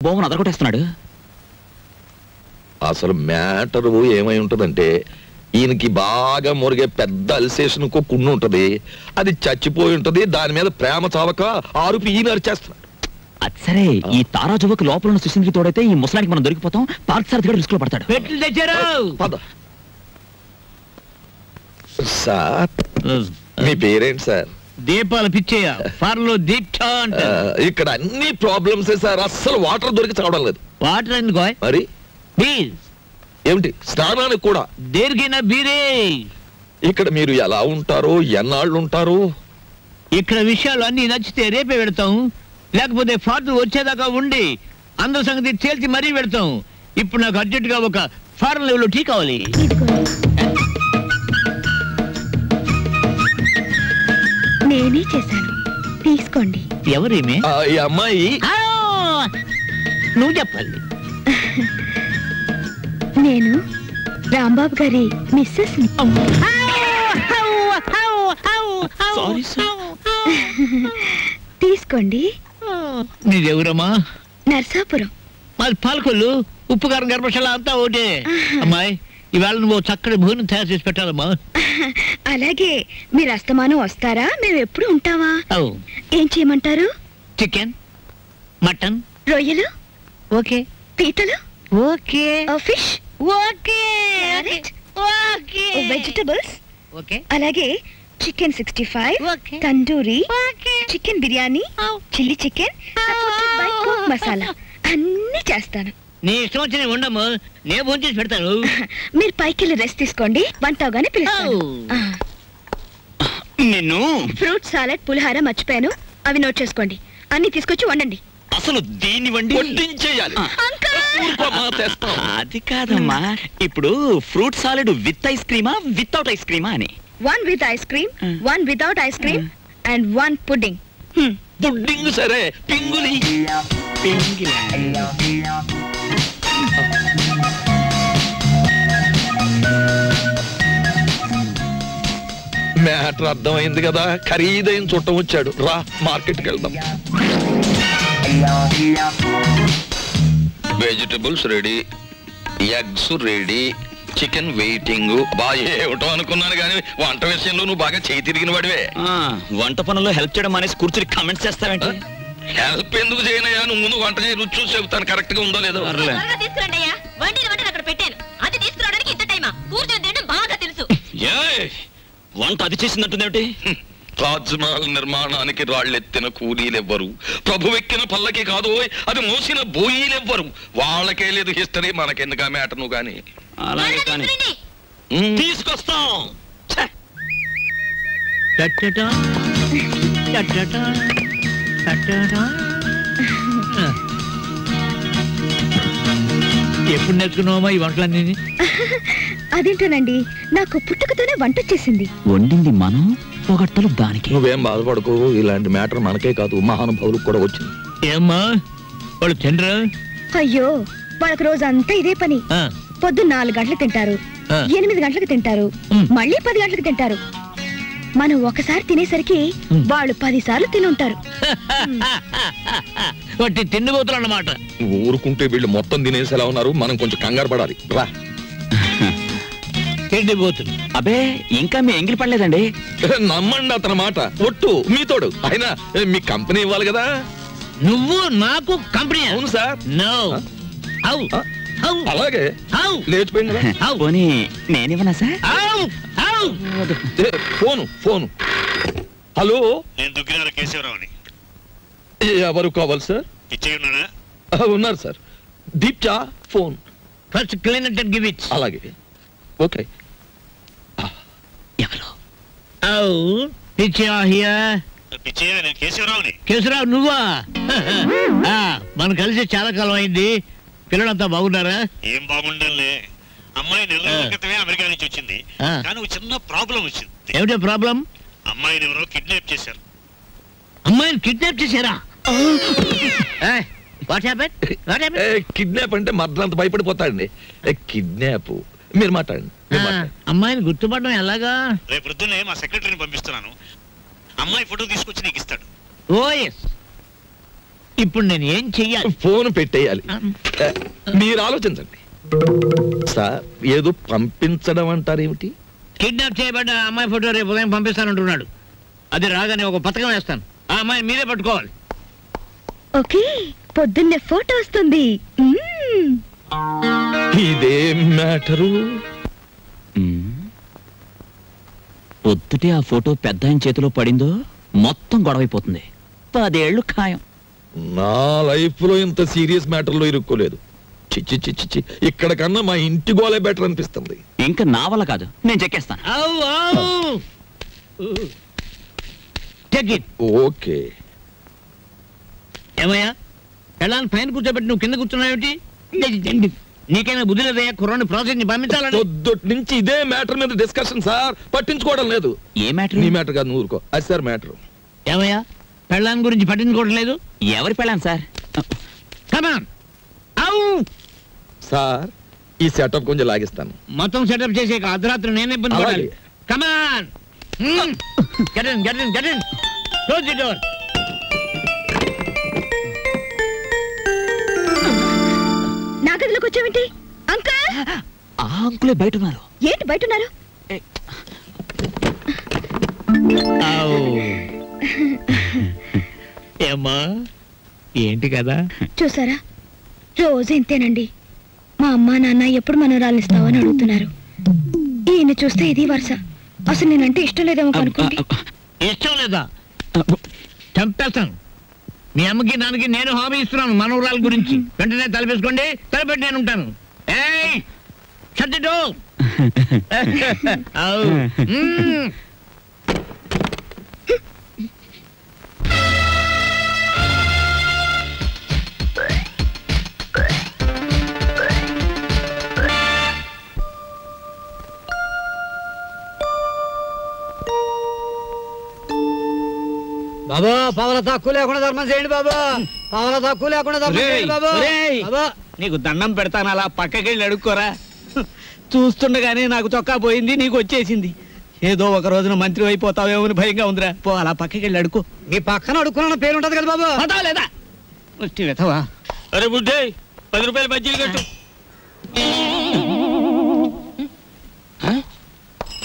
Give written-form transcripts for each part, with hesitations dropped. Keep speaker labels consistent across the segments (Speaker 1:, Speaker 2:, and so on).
Speaker 1: బాబుని అదరగొట్టేస్తున్నాడు.
Speaker 2: అసలు మ్యాటర్ ఏమై ఉంటదంటే ఈయనకి బాగా మురిగే పెద్ద అల్సేషన్ కున్ను ఉంటది, అది చచ్చిపోయి ఉంటది. దాని మీద ప్రేమ చావక ఆరుపి ఈయన అరిచేస్తున్నాడు.
Speaker 1: అది సరే, ఈ తారాజువకు లోపల ఉన్న సుశీల్కి తోడైతే ఈ ముసలానికి మనం దొరికిపోతాం. పార్క్ సార్ రిస్క్ లో పడతాడు.
Speaker 3: పెట్లు తెచ్చారు.
Speaker 2: సార్ మీ పేరేంటి సార్?
Speaker 3: దీపాలు పిచ్చేయ ఫార్లో దీక్ష అంట.
Speaker 2: ఇక్కడ అన్ని ప్రాబ్లమ్స్ సార్. అస్సలు వాటర్ దొరికి చావడం లేదు.
Speaker 3: వాటర్ ఎందుకో
Speaker 2: మరి
Speaker 3: ప్లీజ్
Speaker 2: ఏమిటి స్నానానికి కూడా
Speaker 3: దేనికైనా బీరే.
Speaker 2: ఇక్కడ మీరు ఎలా ఉంటారు, ఎన్నాళ్ళు ఉంటారు?
Speaker 3: ఇక్కడ విషయాలు అన్ని నచ్చితే రేపే పెడతాం, లేకపోతే ఫార్ట్ వచ్చేదాకా ఉండి అందరి సంగతి తేల్చి మరీ పెడతాం. ఇప్పుడు నాకు అర్జెంట్ గా ఒక ఫారెన్ లెవెల్ టీ కావాలి.
Speaker 4: నేనే చేశాను, తీసుకోండి.
Speaker 3: ఎవరేమే?
Speaker 2: ఈ అమ్మాయి
Speaker 3: నువ్వు చెప్పాలి.
Speaker 4: నేను రాంబాబు గారి మిస్సెస్ ని. తీసుకోండి.
Speaker 3: నీదెవరమ్మా?
Speaker 4: నర్సాపురం.
Speaker 3: మాది పాలకొల్లు. ఉప్పు కారం గర్భశాల అంతా ఒకటే. అమ్మాయి ఈవేళ నువ్వు చక్కటి భోజనం తయారు చేసి పెట్టాలమ్మా.
Speaker 4: అలాగే మీరు అస్తమానం వస్తారా? మేము ఎప్పుడు ఉంటావా? ఏం చేయమంటారు?
Speaker 3: చికెన్, మటన్,
Speaker 4: రొయ్యలు,
Speaker 3: ఓకే,
Speaker 4: పీతలు,
Speaker 3: okay,
Speaker 4: fish,
Speaker 3: okay, okay,
Speaker 4: vegetables,
Speaker 3: okay,
Speaker 4: అలాగే chicken 65,
Speaker 3: okay,
Speaker 4: tandoori,
Speaker 3: okay,
Speaker 4: chicken biryani, chilli chicken, cook masala అన్ని చేస్తాను.
Speaker 3: నీ ఇష్టం వచ్చిన ఉండము, నేను భోజనం చేసి పెడతాను.
Speaker 4: మీరు పైకి వెళ్ళి రెస్ట్ తీసుకోండి, వంట అవగానే పిలుస్తాను.
Speaker 1: నిన్ను
Speaker 4: ఫ్రూట్ సాలెడ్, పులిహార మర్చిపోయాను, అవి నోట్ చేసుకోండి. అన్ని తీసుకొచ్చి వండండి.
Speaker 1: అసలు దీన్ని వండి
Speaker 2: వడ్డించేయాలి.
Speaker 1: అది కాదమ్మా, ఇప్పుడు ఫ్రూట్ సాలెడ్ విత్ ఐస్ క్రీమా వితౌట్ ఐస్ క్రీమా అని.
Speaker 4: 1 with ice cream, 1 without ice cream, and 1 pudding.
Speaker 2: Pudding సరే, పింగులి. మ్యాటర్ అర్థమైంది కదా. ఖరీదైన చుట్టం వచ్చాడు. రా మార్కెట్కి వెళ్దాం. Vegetables ready, eggs ready, chicken waiting. బాగా ఏమిటో అనుకున్నాను కానీ వంట విషయంలో నువ్వు బాగా చేయి తిరిగిన వాడివే.
Speaker 1: వంట పనుల్లో హెల్ప్ చేయడం అనేసి కూర్చుని కామెంట్స్ చేస్తావేంటి?
Speaker 2: హెల్ప్ ఎందుకు చేయనయ్యా? నువ్వు ముందు వంట చేయి, రుచి చూసి చెబుతాను కరెక్ట్ గా ఉందో లేదో.
Speaker 1: వంట అది చేసిందంటుందేమిటి?
Speaker 2: తాజ్మహల్ నిర్మాణానికి రాళ్ళెత్తిన కూలీలెవ్వరు, ప్రభువెక్కిన పల్లకి కాదు, అది మోసిన బోయీలెవ్వరు. వాళ్ళకే లేదు హిస్టరీ, మనకెందుకు మ్యాటర్ నువ్వు కానీ.
Speaker 1: అలాగే కానీ తీసుకొస్తాం.
Speaker 3: ఎప్పుడు నేర్చుకున్నావమ్మా ఈ వంటలన్నీ?
Speaker 4: అదేంటోనండి, నాకు పుట్టుకతోనే వంట వచ్చేసింది.
Speaker 1: వండింది మనం, పొగట్టలు దానికి.
Speaker 2: నువ్వేం బాధపడకు, ఇలాంటి మ్యాటర్ మనకే కాదు మహానుభావులకు కూడా వచ్చింది.
Speaker 3: ఏమ్మా వాళ్ళు తినరా?
Speaker 4: అయ్యో, వాళ్ళకి రోజంతా ఇదే పని. పొద్దున్న 4 గంటలకు తింటారు, 8 గంటలకు తింటారు, మళ్ళీ 10 గంటలకు తింటారు. మనం ఒకసారి తినేసరికి వాళ్ళు 10 సార్లు తిని ఉంటారు.
Speaker 3: వాటి తిండిపోతులు అన్నమాట.
Speaker 2: ఊరుకుంటే వీళ్ళు మొత్తం తినేసేలా ఉన్నారు, మనం కొంచెం కంగారు పడాలి. రా.
Speaker 3: తిండిపోతులు.
Speaker 1: అబే, ఇంకా మీ ఎంగిలి పడలేదండి.
Speaker 2: నమ్మండి అతని మాట, ఒట్టు మీతోడు. అయినా మీ కంపెనీ ఇవ్వాలి కదా.
Speaker 3: నువ్వు నాకు కంపెనీ?
Speaker 2: అవును సార్.
Speaker 3: నో.
Speaker 2: అలాగే లేచిపోయింది కదా.
Speaker 1: పోనీ నేనివ్వనా సార్?
Speaker 2: ఫోను. హలో,
Speaker 5: నేను దుగ్గినాల కేశవరావుని.
Speaker 2: ఎవరు కావాలి సార్? ఉన్నారు సార్. దీప్చా phone.
Speaker 3: First clean it and give it.
Speaker 2: అలాగే, ఓకే.
Speaker 1: ఎవరు?
Speaker 5: నేను కేశవరావుని.
Speaker 3: కేశవరావు నువ్వా? మనం కలిసి చాలా కాలం అయింది. పిల్లలంతా బాగున్నారా?
Speaker 5: ఏం బాగుండాలే. అమ్మాయి నెల రోజుల క్రితమే అమెరికా నుంచి వచ్చింది, కానీ ఒక చిన్న ప్రాబ్లం వచ్చింది.
Speaker 3: ఏమిటో ప్రాబ్లం?
Speaker 5: అమ్మాయిని ఎవరో కిడ్నాప్ చేశారు.
Speaker 3: అమ్మాయిని కిడ్నాప్ చేశారా?
Speaker 2: కిడ్నాప్ అంటే మర్డర్ అంత భయపడిపోతాడండి. కిడ్నాప్ మీరు మాట్లాడండి.
Speaker 3: అమ్మాయిని గుర్తుపడడం ఎలాగా?
Speaker 5: రేపు పొద్దున్నే మా సెక్రటరీని పంపిస్తున్నాను. అమ్మాయి ఫోటో తీసుకొచ్చి నీకు ఇస్తాడు.
Speaker 3: ఓ ఎస్. ఇప్పుడు నేను ఏం చెయ్యాలి?
Speaker 2: ఫోన్ పెట్టేయాలి. మీరు ఆలోచించండి సార్. ఏదో పంపించడం అంటారేమిటి?
Speaker 3: కిడ్నాప్ చేయబడ్డ అమ్మాయి ఫోటో రేపు ఉదయం పంపిస్తానంటున్నాడు. అది రాగానే ఒక పథకం వేస్తాను. ఆ అమ్మాయిని మీరే పట్టుకోవాలి.
Speaker 4: ఓకే, పొద్దున్నే ఫోటో వస్తుంది.
Speaker 2: ఇదేం మ్యాటరు?
Speaker 1: పొద్దుటే ఆ ఫోటో పెద్ద ఆయన చేతిలో పడిందో మొత్తం గొడవైపోతుంది. 10 ఏళ్ళు ఖాయం.
Speaker 2: నా లైఫ్ లో ఇంత సీరియస్ మ్యాటర్ లో ఇరుక్కోలేదు. చిచ్చి చిచ్చి చి ఇక్కడ కన్నా మా ఇంటి గోలే బెటర్ అనిపిస్తుంది.
Speaker 1: ఇంకా నా వల్ల కాదు, నేను చెక్కేస్తాను.
Speaker 2: ఓకే.
Speaker 3: ఏమయ్యా, ఎలా పైన కూర్చోబెట్టి నువ్వు కింద కూర్చున్నావేంటి? నీకైనా బుద్ధి లేదయ్యా? కుర్రాన్ని ప్రాసెస్ ని పంపించాలని.
Speaker 2: పొద్దుటి నుంచి ఇదే మ్యాటర్ మీద డిస్కషన్ సార్. పట్టించుకోవడం లేదు.
Speaker 1: ఏ మ్యాటర్?
Speaker 2: నీ మ్యాటర్ కాదు, నువ్వు ఊరుకో. అది సార్ మ్యాటర్.
Speaker 3: ఏమయ్యా, పెళ్ళాన్ని గురించి పట్టించుకోవడం లేదు?
Speaker 1: ఎవరి పెళ్ళాను సార్?
Speaker 3: కమాన్.
Speaker 2: సార్ ఈ సెటప్ కొంచెం లాగిస్తాను.
Speaker 3: మొత్తం సెటప్ చేసే అర్ధరాత్రి నేనే ఇబ్బంది పడాలి. కమాన్. Get in, get in, get in. Close the door.
Speaker 4: నా గదిలోకి వచ్చావేంటి అంకుల్?
Speaker 1: ఆ అంకులే బయట ఉన్నారు.
Speaker 4: ఏంటి బయట ఉన్నారు?
Speaker 3: ఏమ్మా, ఏంటి కదా?
Speaker 4: చూసారా, రోజు ఇంతేనండి. మా అమ్మా నాన్న ఎప్పుడు మనోరాలు ఇస్తావని అడుగుతున్నారు. ఈయన చూస్తే ఇది వరుస. అసలు నేనంటే ఇష్టం లేదేమో అనుకోండి.
Speaker 3: ఇష్టం లేదా? చంపేస్తాను. మీ అమ్మకి నాన్నకి నేను హామీ ఇస్తున్నాను మనోరాల గురించి. వెంటనే తలపేసుకోండి, తలపెట్టి నేను ఉంటాను. ఏయ్, shut the door.
Speaker 6: బాబా, పావల తక్కువ లేకుండా ధర్మం చేయండి బాబా. పావల తక్కువ లేకుండా ధర్మం చేయండి బాబా.
Speaker 3: నీకు దండం పెడతాను, అలా పక్కకెళ్ళి అడుక్కోరా. చూస్తుండగానే నాకు చొక్కా పోయింది, నీకు వచ్చేసింది. ఏదో ఒక రోజున మంత్రి అయిపోతావేమో అని భయంగా ఉందిరా. పో, అలా పక్కకెళ్ళి అడుకో.
Speaker 6: మీ పక్కన అడుక్కున్న పేరు ఉంటది కదా బాబా.
Speaker 3: పదా లేదా? వెతవా. అరే బుడ్డే, 10 రూపాయలు బజ్జీలు కట్టు.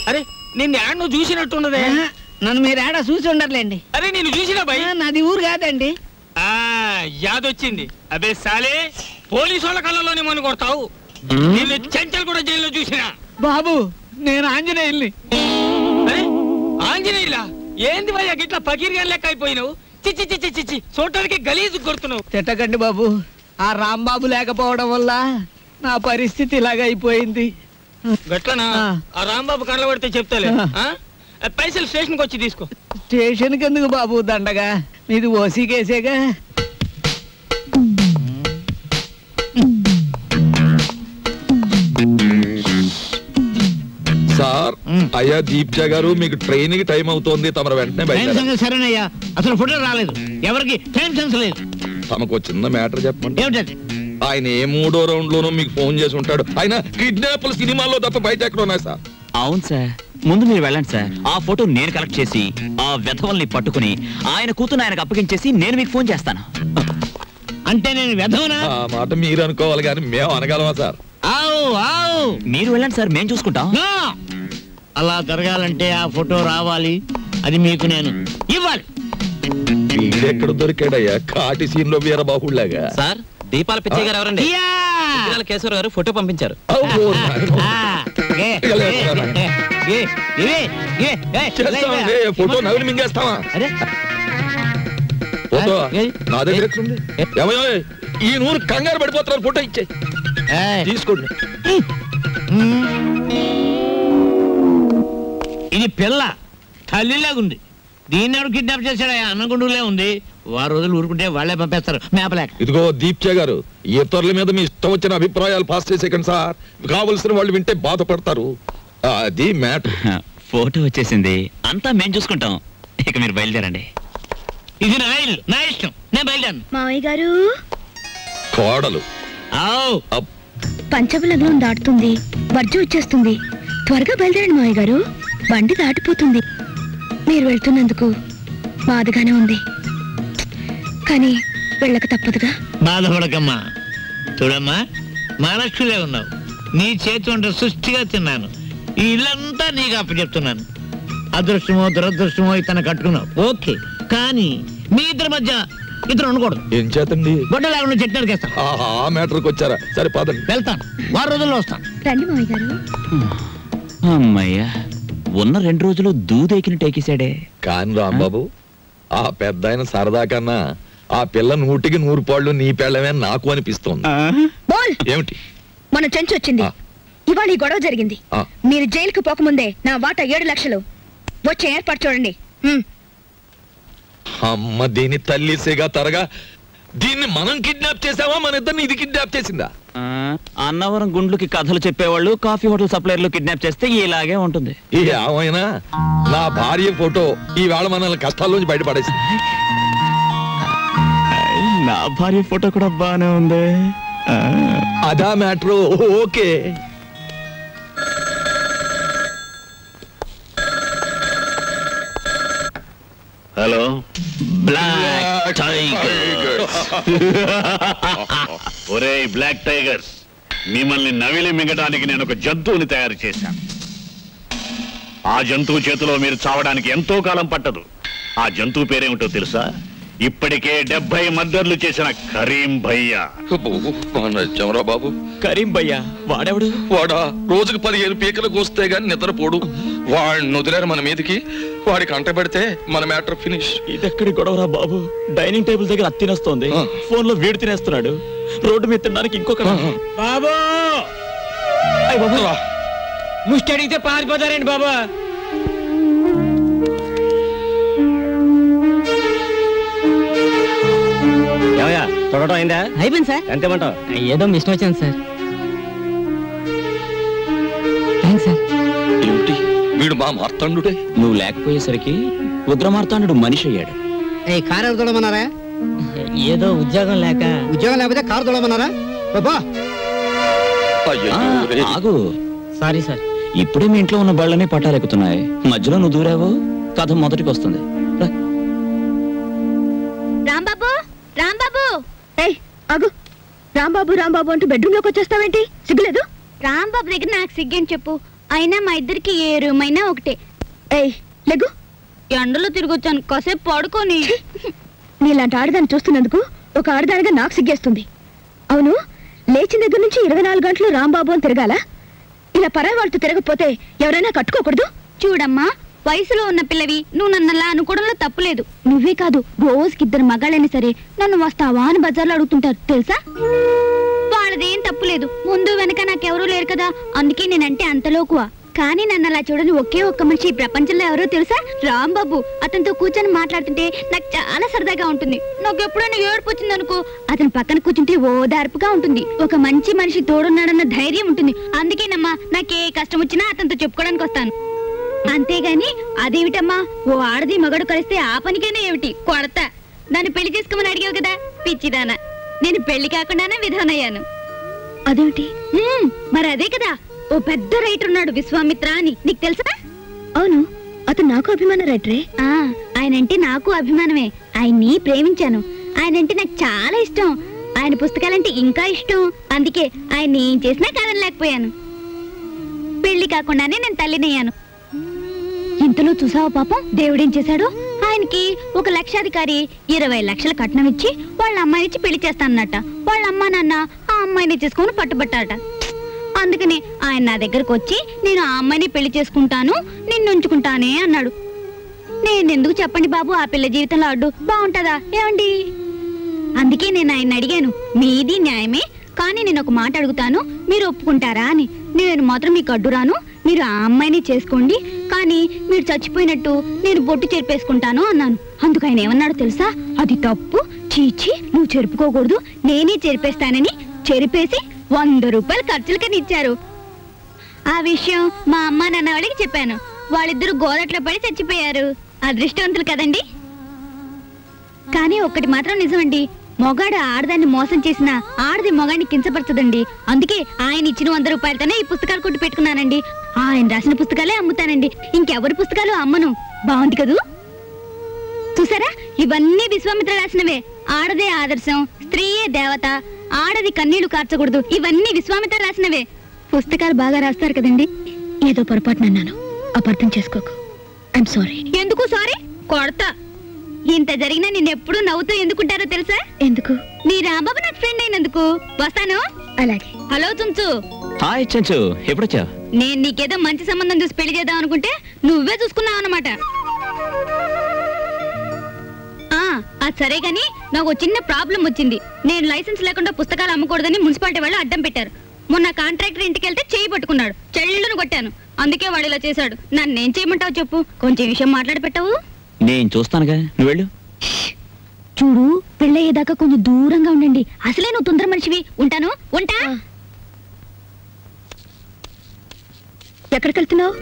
Speaker 3: అరే, నిన్ను యాడ్ నువ్వు చూసినట్టున్నదే.
Speaker 6: నన్ను మీరు ఏడా చూసి ఉండర్లేండి.
Speaker 3: అరే, నేను చూసినా భయ్.
Speaker 6: నాది ఊరు కాదండి.
Speaker 3: యాదొచ్చింది. అబే సాలే, పోలీసు వాళ్ళ కళ్ళలోనే మని కొడతావు. నిన్ను చెంచల్ కూడా జైల్లో చూసినా.
Speaker 6: బాబు, నేను ఆంజనేయుల్ని.
Speaker 3: అరే, ఆంజనేయులా? ఏంది భయ్యా గిట్లా పకీర్గా లెక్క అయిపోయినావు? చిచ్చి చిచ్చి చిచ్చి, చూడటానికి గలీజు కొడుతున్నావు.
Speaker 6: తిట్టకండి బాబు. ఆ రాంబాబు లేకపోవడం వల్ల నా పరిస్థితి ఇలాగ అయిపోయింది.
Speaker 3: గట్లనా? ఆ రాంబాబు కళ్ళ పడితే చెప్తాలే. పైసలు స్టేషన్కి వచ్చి తీసుకో.
Speaker 6: స్టేషన్కి ఎందుకు బాబు దండగా? నీది ఓసీ కేసేగా.
Speaker 2: సార్, అయ్యా దీప్జా గారు, మీకు ట్రైన్ కి టైం అవుతోంది. తమరు వెంటనే బయట.
Speaker 3: సరేనయ్యా, అసలు ఫోటో రాలేదు. ఎవరికి టైం సెన్స్ లేదు.
Speaker 2: తమకు చిన్న మ్యాటర్ చెప్పండి.
Speaker 3: ఏమిటది?
Speaker 2: ఆయన ఏ 3వ రౌండ్ లోనూ మీకు ఫోన్ చేసి ఉంటాడు. ఆయన కిడ్నాప్లు సినిమాల్లో తప్ప బయట ఎక్కడ ఉన్నాయి సార్?
Speaker 1: అవును సార్, ముందు మీరు వెళ్ళండి సార్. ఆ ఫోటో నేను కలెక్ట్ చేసి ఆ వెధవల్ని పట్టుకుని ఆయన కూతురు ఆయనకు అప్పగించేసి నేను మీకు ఫోన్ చేస్తాను.
Speaker 3: అంటే నేను వెధవనా?
Speaker 2: ఆ మాట మీరు అనుకోవాలి కానీ మేము అనగలమా సార్?
Speaker 1: మీరు వెళ్ళండి సార్, మేము చూసుకుంటాం.
Speaker 3: అలా జరగాలంటే ఆ ఫోటో రావాలి. అది మీకు నేను ఇవ్వాలి.
Speaker 2: వీడెక్కడ దొరికాడయ్యా కాటి సీన్ లో వీరబాహుళ్లాగా?
Speaker 7: సార్, దీపాల పిచ్చయ్య గారు ఎవరండి? కేశవరావు గారు ఫోటో పంపించారు.
Speaker 2: ఫోటో నవ్వులు మింగేస్తావా? ఫోటో నా దగ్గర ఎక్కడుంది? ఏమయ్యో, ఈ నూరు కంగారు పడిపోతున్నారు. ఫోటో ఇచ్చే తీసుకోండి.
Speaker 3: ఇది పిల్ల తల్లిలాగుంది. దీన్ని ఎవరు కిడ్నాప్ చేశాడా? అన్నగుండులే ఉంది. వారు రోజులు ఊరుకుంటే వాళ్ళే పంపేస్తారు మేపలేక.
Speaker 2: ఇదిగో దీప్చే గారు, ఇతరుల మీద మీ ఇష్టం వచ్చిన అభిప్రాయాలు పాస్ చేసేకండి సార్. కావలసిన వాళ్ళు వింటే బాధపడతారు. అది మ్యాటర్.
Speaker 1: ఫోటో వచ్చేసింది, అంతా మేము చూసుకుంటాం. ఇక మీరు బయలుదేరండి.
Speaker 3: ఇది నా ఇల్లు, నా ఇష్టం, నేను బయలుదేరను.
Speaker 4: మావయ్య గారు,
Speaker 2: కోడలు
Speaker 4: పంచబలగ్నం దాటుతుంది, వర్జం వచ్చేస్తుంది. త్వరగా బయలుదేరండి మావయ్య గారు, బండి దాటిపోతుంది. మీరు వెళ్తున్నందుకు బాధగానే ఉంది, కానీ వెళ్ళక తప్పదుగా.
Speaker 3: బాధపడకమ్మా. చూడమ్మా, మహాలక్ష్మిలే ఉన్నావు. నీ చేతి వంట సృష్టిగా తిన్నాను. ఈ ఇల్లంతా నీకు అప్పచెప్తున్నాను. అదృష్టమో దురదృష్టమో ఇతను కట్టుకున్నావు, ఓకే. కానీ మీ ఇద్దరి మధ్య ఇతను ఉండకూడదు.
Speaker 2: ఏం చేతండి?
Speaker 3: గొడ్డ లేకుండా చెట్టు నరికేస్తాను.
Speaker 2: ఆ మ్యాటర్కి వచ్చారా? సరే పదండి.
Speaker 3: వెళ్తాను, 6 రోజుల్లో వస్తాను.
Speaker 4: రండి మావయ్య గారు.
Speaker 1: అమ్మయ్యా, ఉన్న 2 రోజులు దూదెకిని టేకేశాడే.
Speaker 2: కాని రాంబాబు, ఆ పెద్ద ఆయన సరదా కన్నా ఆ పిల్ల 100కి 100 పాళ్ళు నీ పెళ్ళమే నాకు అనిపిస్తోంది.
Speaker 4: బోల్!
Speaker 2: ఏమిటి?
Speaker 4: మన చెంచు వచ్చింది. ఇవాళ ఈ గొడవ జరిగింది. మీరు జైలుకు పోకముందే నా వాటా 7 లక్షలు వచ్చే ఏర్పాటు చూడండి.
Speaker 2: అమ్మ దీని తల్లిసేగా తరగా. దీన్ని మనం కిడ్నాప్ చేసావా, మన ఇద్దరిని ఇది కిడ్నాప్ చేసిందా?
Speaker 1: అన్నవరం గుండ్లకి కథలు చెప్పేవాళ్ళు కాఫీ హోటల్ సప్లైర్లు కిడ్నాప్ చేస్తే ఇలాగే ఉంటుంది.
Speaker 2: ఏమైనా నా భార్య ఫోటో ఈవేళ మనల్ని కష్టాల్లోంచి బయటపడేసింది.
Speaker 1: నా భార్య ఫోటో కూడా బానే ఉంది.
Speaker 2: అదా matter. Okay.
Speaker 5: Hello,
Speaker 1: black tiger.
Speaker 5: ఒరే బ్లాక్ టైగర్స్, మిమ్మల్ని నవిలి మింగడానికి నేను ఒక జంతువుని తయారు చేశాను. ఆ జంతువు చేతిలో మీరు చావడానికి ఎంతో కాలం పట్టదు. ఆ జంతువు పేరేమిటో తెలుసా? ఇప్పటికే 70 మర్డర్లు చేసిన కరీం భయ్యా.
Speaker 2: నచ్చమరా బాబు.
Speaker 1: కరీం భయ్యా వాడెవడు?
Speaker 2: వాడా రోజుకు 15 పీకలకు వస్తే గాని నిద్రపోడు. వాడిని వదిలేరు మన మీదకి. వాడికి అంట పెడితే మన మ్యాటర్ ఫినిష్.
Speaker 1: ఇదెక్కడి గొడవరా బాబు? డైనింగ్ టేబుల్ దగ్గర అత్తి తినేస్తోంది, ఫోన్ లో వీడు తినేస్తున్నాడు, రోడ్డు మీద తినడానికి ఇంకొక
Speaker 6: బాబు ముష్టి అడిగితే పారిపోతారండి బాబా.
Speaker 7: చూడటం అయిందా?
Speaker 6: అయిపోయింది సార్.
Speaker 7: ఎంతేమంటావు?
Speaker 6: ఏదో మిస్టేక్ వచ్చాను సార్. Thanks sir.
Speaker 2: ఏమిటి వీడు మా మార్తాండుడే?
Speaker 1: నువ్వు లేకపోయేసరికి ఉగ్రమార్తాండు మనిషి అయ్యాడు.
Speaker 6: కారు ఎవరు తోడమన్నారా? ఏదో ఉద్యోగం లేకపోతే కారు తోడమన్నారా బాబా?
Speaker 1: ఆగు.
Speaker 6: Sorry sir.
Speaker 1: ఇప్పుడే మీ ఇంట్లో ఉన్న బళ్ళని పట్టాలెక్కుతున్నాయి, మధ్యలో నువ్వు దూరావు, కథ మొదటికి వస్తుంది.
Speaker 4: రాంబాబు, రాంబాబు! ఏయ్ ఆగు. రాంబాబు రాంబాబు అంటూ బెడ్రూమ్ లోకి వచ్చేస్తావేంటి? సిగ్గులేదు? రాంబాబు దగ్గర నాకు సిగ్గని చెప్పు. అయినా మా ఇద్దరికి ఏ రూమ్ అయినా ఒకటే. ఏయ్ లెగ్గు. ఎండలో తిరిగొచ్చాను, కాసేపు పడుకొని. నీలాంటి ఆడదాన్ని చూస్తున్నందుకు ఒక ఆడదానిగా నాకు సిగ్గేస్తుంది. అవును, లేచిన దగ్గర నుంచి 24 గంటలు రాంబాబు అని తిరగాల? ఇలా పరాయి వాళ్ళతో తిరగకపోతే ఎవరైనా కట్టుకోకూడదు? చూడమ్మా, వయసులో ఉన్న పిల్లవి నువ్వు నన్నలా అనుకోవడంలో తప్పులేదు. నువ్వే కాదు, రోజుకి 2 మగాళ్ళైనా సరే నన్ను వస్తావా అని బజార్లో అడుగుతుంటారు తెలుసా? వాళ్ళదేం తప్పులేదు, ముందు వెనక నాకెవరూ లేరు కదా, అందుకే నేనంటే అంతలోకువా. కానీ నన్ను అలా చూడని ఒకే ఒక్క మనిషి ఈ ప్రపంచంలో ఎవరో తెలుసా? రాంబాబు. అతనితో కూర్చొని మాట్లాడుతుంటే నాకు చాలా సరదాగా ఉంటుంది. నాకు ఎప్పుడైనా ఏడుపు వచ్చిందనుకో, అతని పక్కన కూర్చుంటే ఓదార్పుగా ఉంటుంది. ఒక మంచి మనిషి తోడున్నాడన్న ధైర్యం ఉంటుంది. అందుకేనమ్మా నాకే కష్టం వచ్చినా అతనితో చెప్పుకోవడానికి వస్తాను. అంతేగాని అదేమిటమ్మా, ఓ ఆడది మగడు కలిస్తే ఆ పనికైనా ఏమిటి కొడతా. నన్ను పెళ్లి చేసుకోమని అడిగావు కదా పిచ్చిదానా, నేను పెళ్లి కాకుండానే విధవనయ్యాను. అదేమిటి? మరి అదే కదా, ఓ పెద్ద రైటర్ ఉన్నాడు విశ్వామిత్ర అని, నీకు తెలుసా? అవును, అతను నాకు అభిమాన రైటరే. ఆయనంటే నాకు అభిమానమే. ఆయన్ని ప్రేమించాను. ఆయనంటే నాకు చాలా ఇష్టం. ఆయన పుస్తకాలంటే ఇంకా ఇష్టం. అందుకే ఆయన ఏం చేసినా కాదనలేకపోయాను. పెళ్లి కాకుండానే నేను తల్లినయ్యాను. ఇంతలో చూసావా పాపం దేవుడేం చేశాడు? ఆయనకి ఒక లక్షాధికారి 20 లక్షల కట్నం ఇచ్చి వాళ్ళ అమ్మాయినిచ్చి పెళ్లి చేస్తానన్నట. వాళ్ళ అమ్మా నాన్న ఆ అమ్మాయిని చేసుకుని పట్టుబట్టారట. అందుకని ఆయన నా దగ్గరకు వచ్చి నేను ఆ అమ్మాయిని పెళ్లి చేసుకుంటాను, నిన్ను ఉంచుకుంటానే అన్నాడు. నేనెందుకు చెప్పండి బాబు ఆ పిల్ల జీవితంలో అడ్డు? బాగుంటదా ఏమండి? అందుకే నేను ఆయన అడిగాను, మీది న్యాయమే, కానీ నేను ఒక మాట అడుగుతాను, మీరు ఒప్పుకుంటారా అని. నేను మాత్రం మీకు అడ్డురాను, మీరు ఆ అమ్మాయిని చేసుకోండి, కానీ మీరు చచ్చిపోయినట్టు నేను బొట్టు చెరిపేసుకుంటాను అన్నాను. అందుకు ఆయన ఏమన్నాడు తెలుసా? అది తప్పు, చీచి నువ్వు చెరుపుకోకూడదు, నేనే చెరిపేస్తానని చెరిపేసి 100 రూపాయలు ఖర్చులకని ఇచ్చారు. ఆ విషయం మా అమ్మ నాన్న వాళ్ళకి చెప్పాను. వాళ్ళిద్దరూ గోదట్లో పడి చచ్చిపోయారు. అదృష్టవంతులు కదండి. కానీ ఒక్కటి మాత్రం నిజమండి, మొగాడు ఆడదాన్ని మోసం చేసినా ఆడది మొగాడిని కించపరచదండి. అందుకే ఆయన ఇచ్చిన 100 రూపాయలతోనే ఈ పుస్తకాలు కొట్టి పెట్టుకున్నానండి. ఆయన రాసిన పుస్తకాలే అమ్ముతానండి, ఇంకెవరి పుస్తకాలు అమ్మను. బాగుంది కదూ? చూసారా, ఇవన్నీ విశ్వామిత్ర రాసినవే. ఆడదే ఆదర్శం, స్త్రీయే దేవత, ఆడది కన్నీళ్లు కార్చకూడదు, ఇవన్నీ విశ్వామిత్ర రాసినవే. పుస్తకాలు బాగా రాస్తారు కదండి. ఏదో పొరపాటు నన్నాను, అపార్థం చేసుకోకు. I'm sorry. ఎందుకు సారీ? కొడతా. ఇంత జరిగినా నిన్నెప్పుడు నవ్వుతూ ఎందుకుంటారో తెలుసా? ఎందుకు? నీ రాంబాబు నాకు ఫ్రెండ్ అయినందుకు. వస్తాను. అలాగే. హలో చుంచు.
Speaker 1: హాయ్ చెంచు, ఎప్పుడొచ్చావు?
Speaker 4: నేను నీకేదో మంచి సంబంధం చూసి పెళ్లి చేద్దాం అనుకుంటే నువ్వే చూసుకున్నావు అన్నమాట. అది సరే గాని నాకు చిన్న ప్రాబ్లం వచ్చింది. నేను లైసెన్స్ లేకుండా పుస్తకాలు అమ్మకూడదని మున్సిపాలిటీ వాళ్ళు అడ్డం పెట్టారు. మొన్న కాంట్రాక్టర్ ఇంటికి వెళ్తే చేయి పట్టుకున్నాడు, చెల్లును కొట్టాను. అందుకే వాడు ఇలా చేశాడు. నన్నేం చేయమంటావు చెప్పు? కొంచెం విషయం మాట్లాడి పెట్టావు.
Speaker 1: నేను చూస్తానుగా, నువ్వు వెళ్ళు.
Speaker 4: చూడు, పెళ్ళయ్యేదాకా కొంచెం దూరంగా ఉండండి. అసలే నువ్వు తొందర మనిషివి. ఉంటాను. ఉంటా. ఎక్కడికి వెళ్తున్నావు?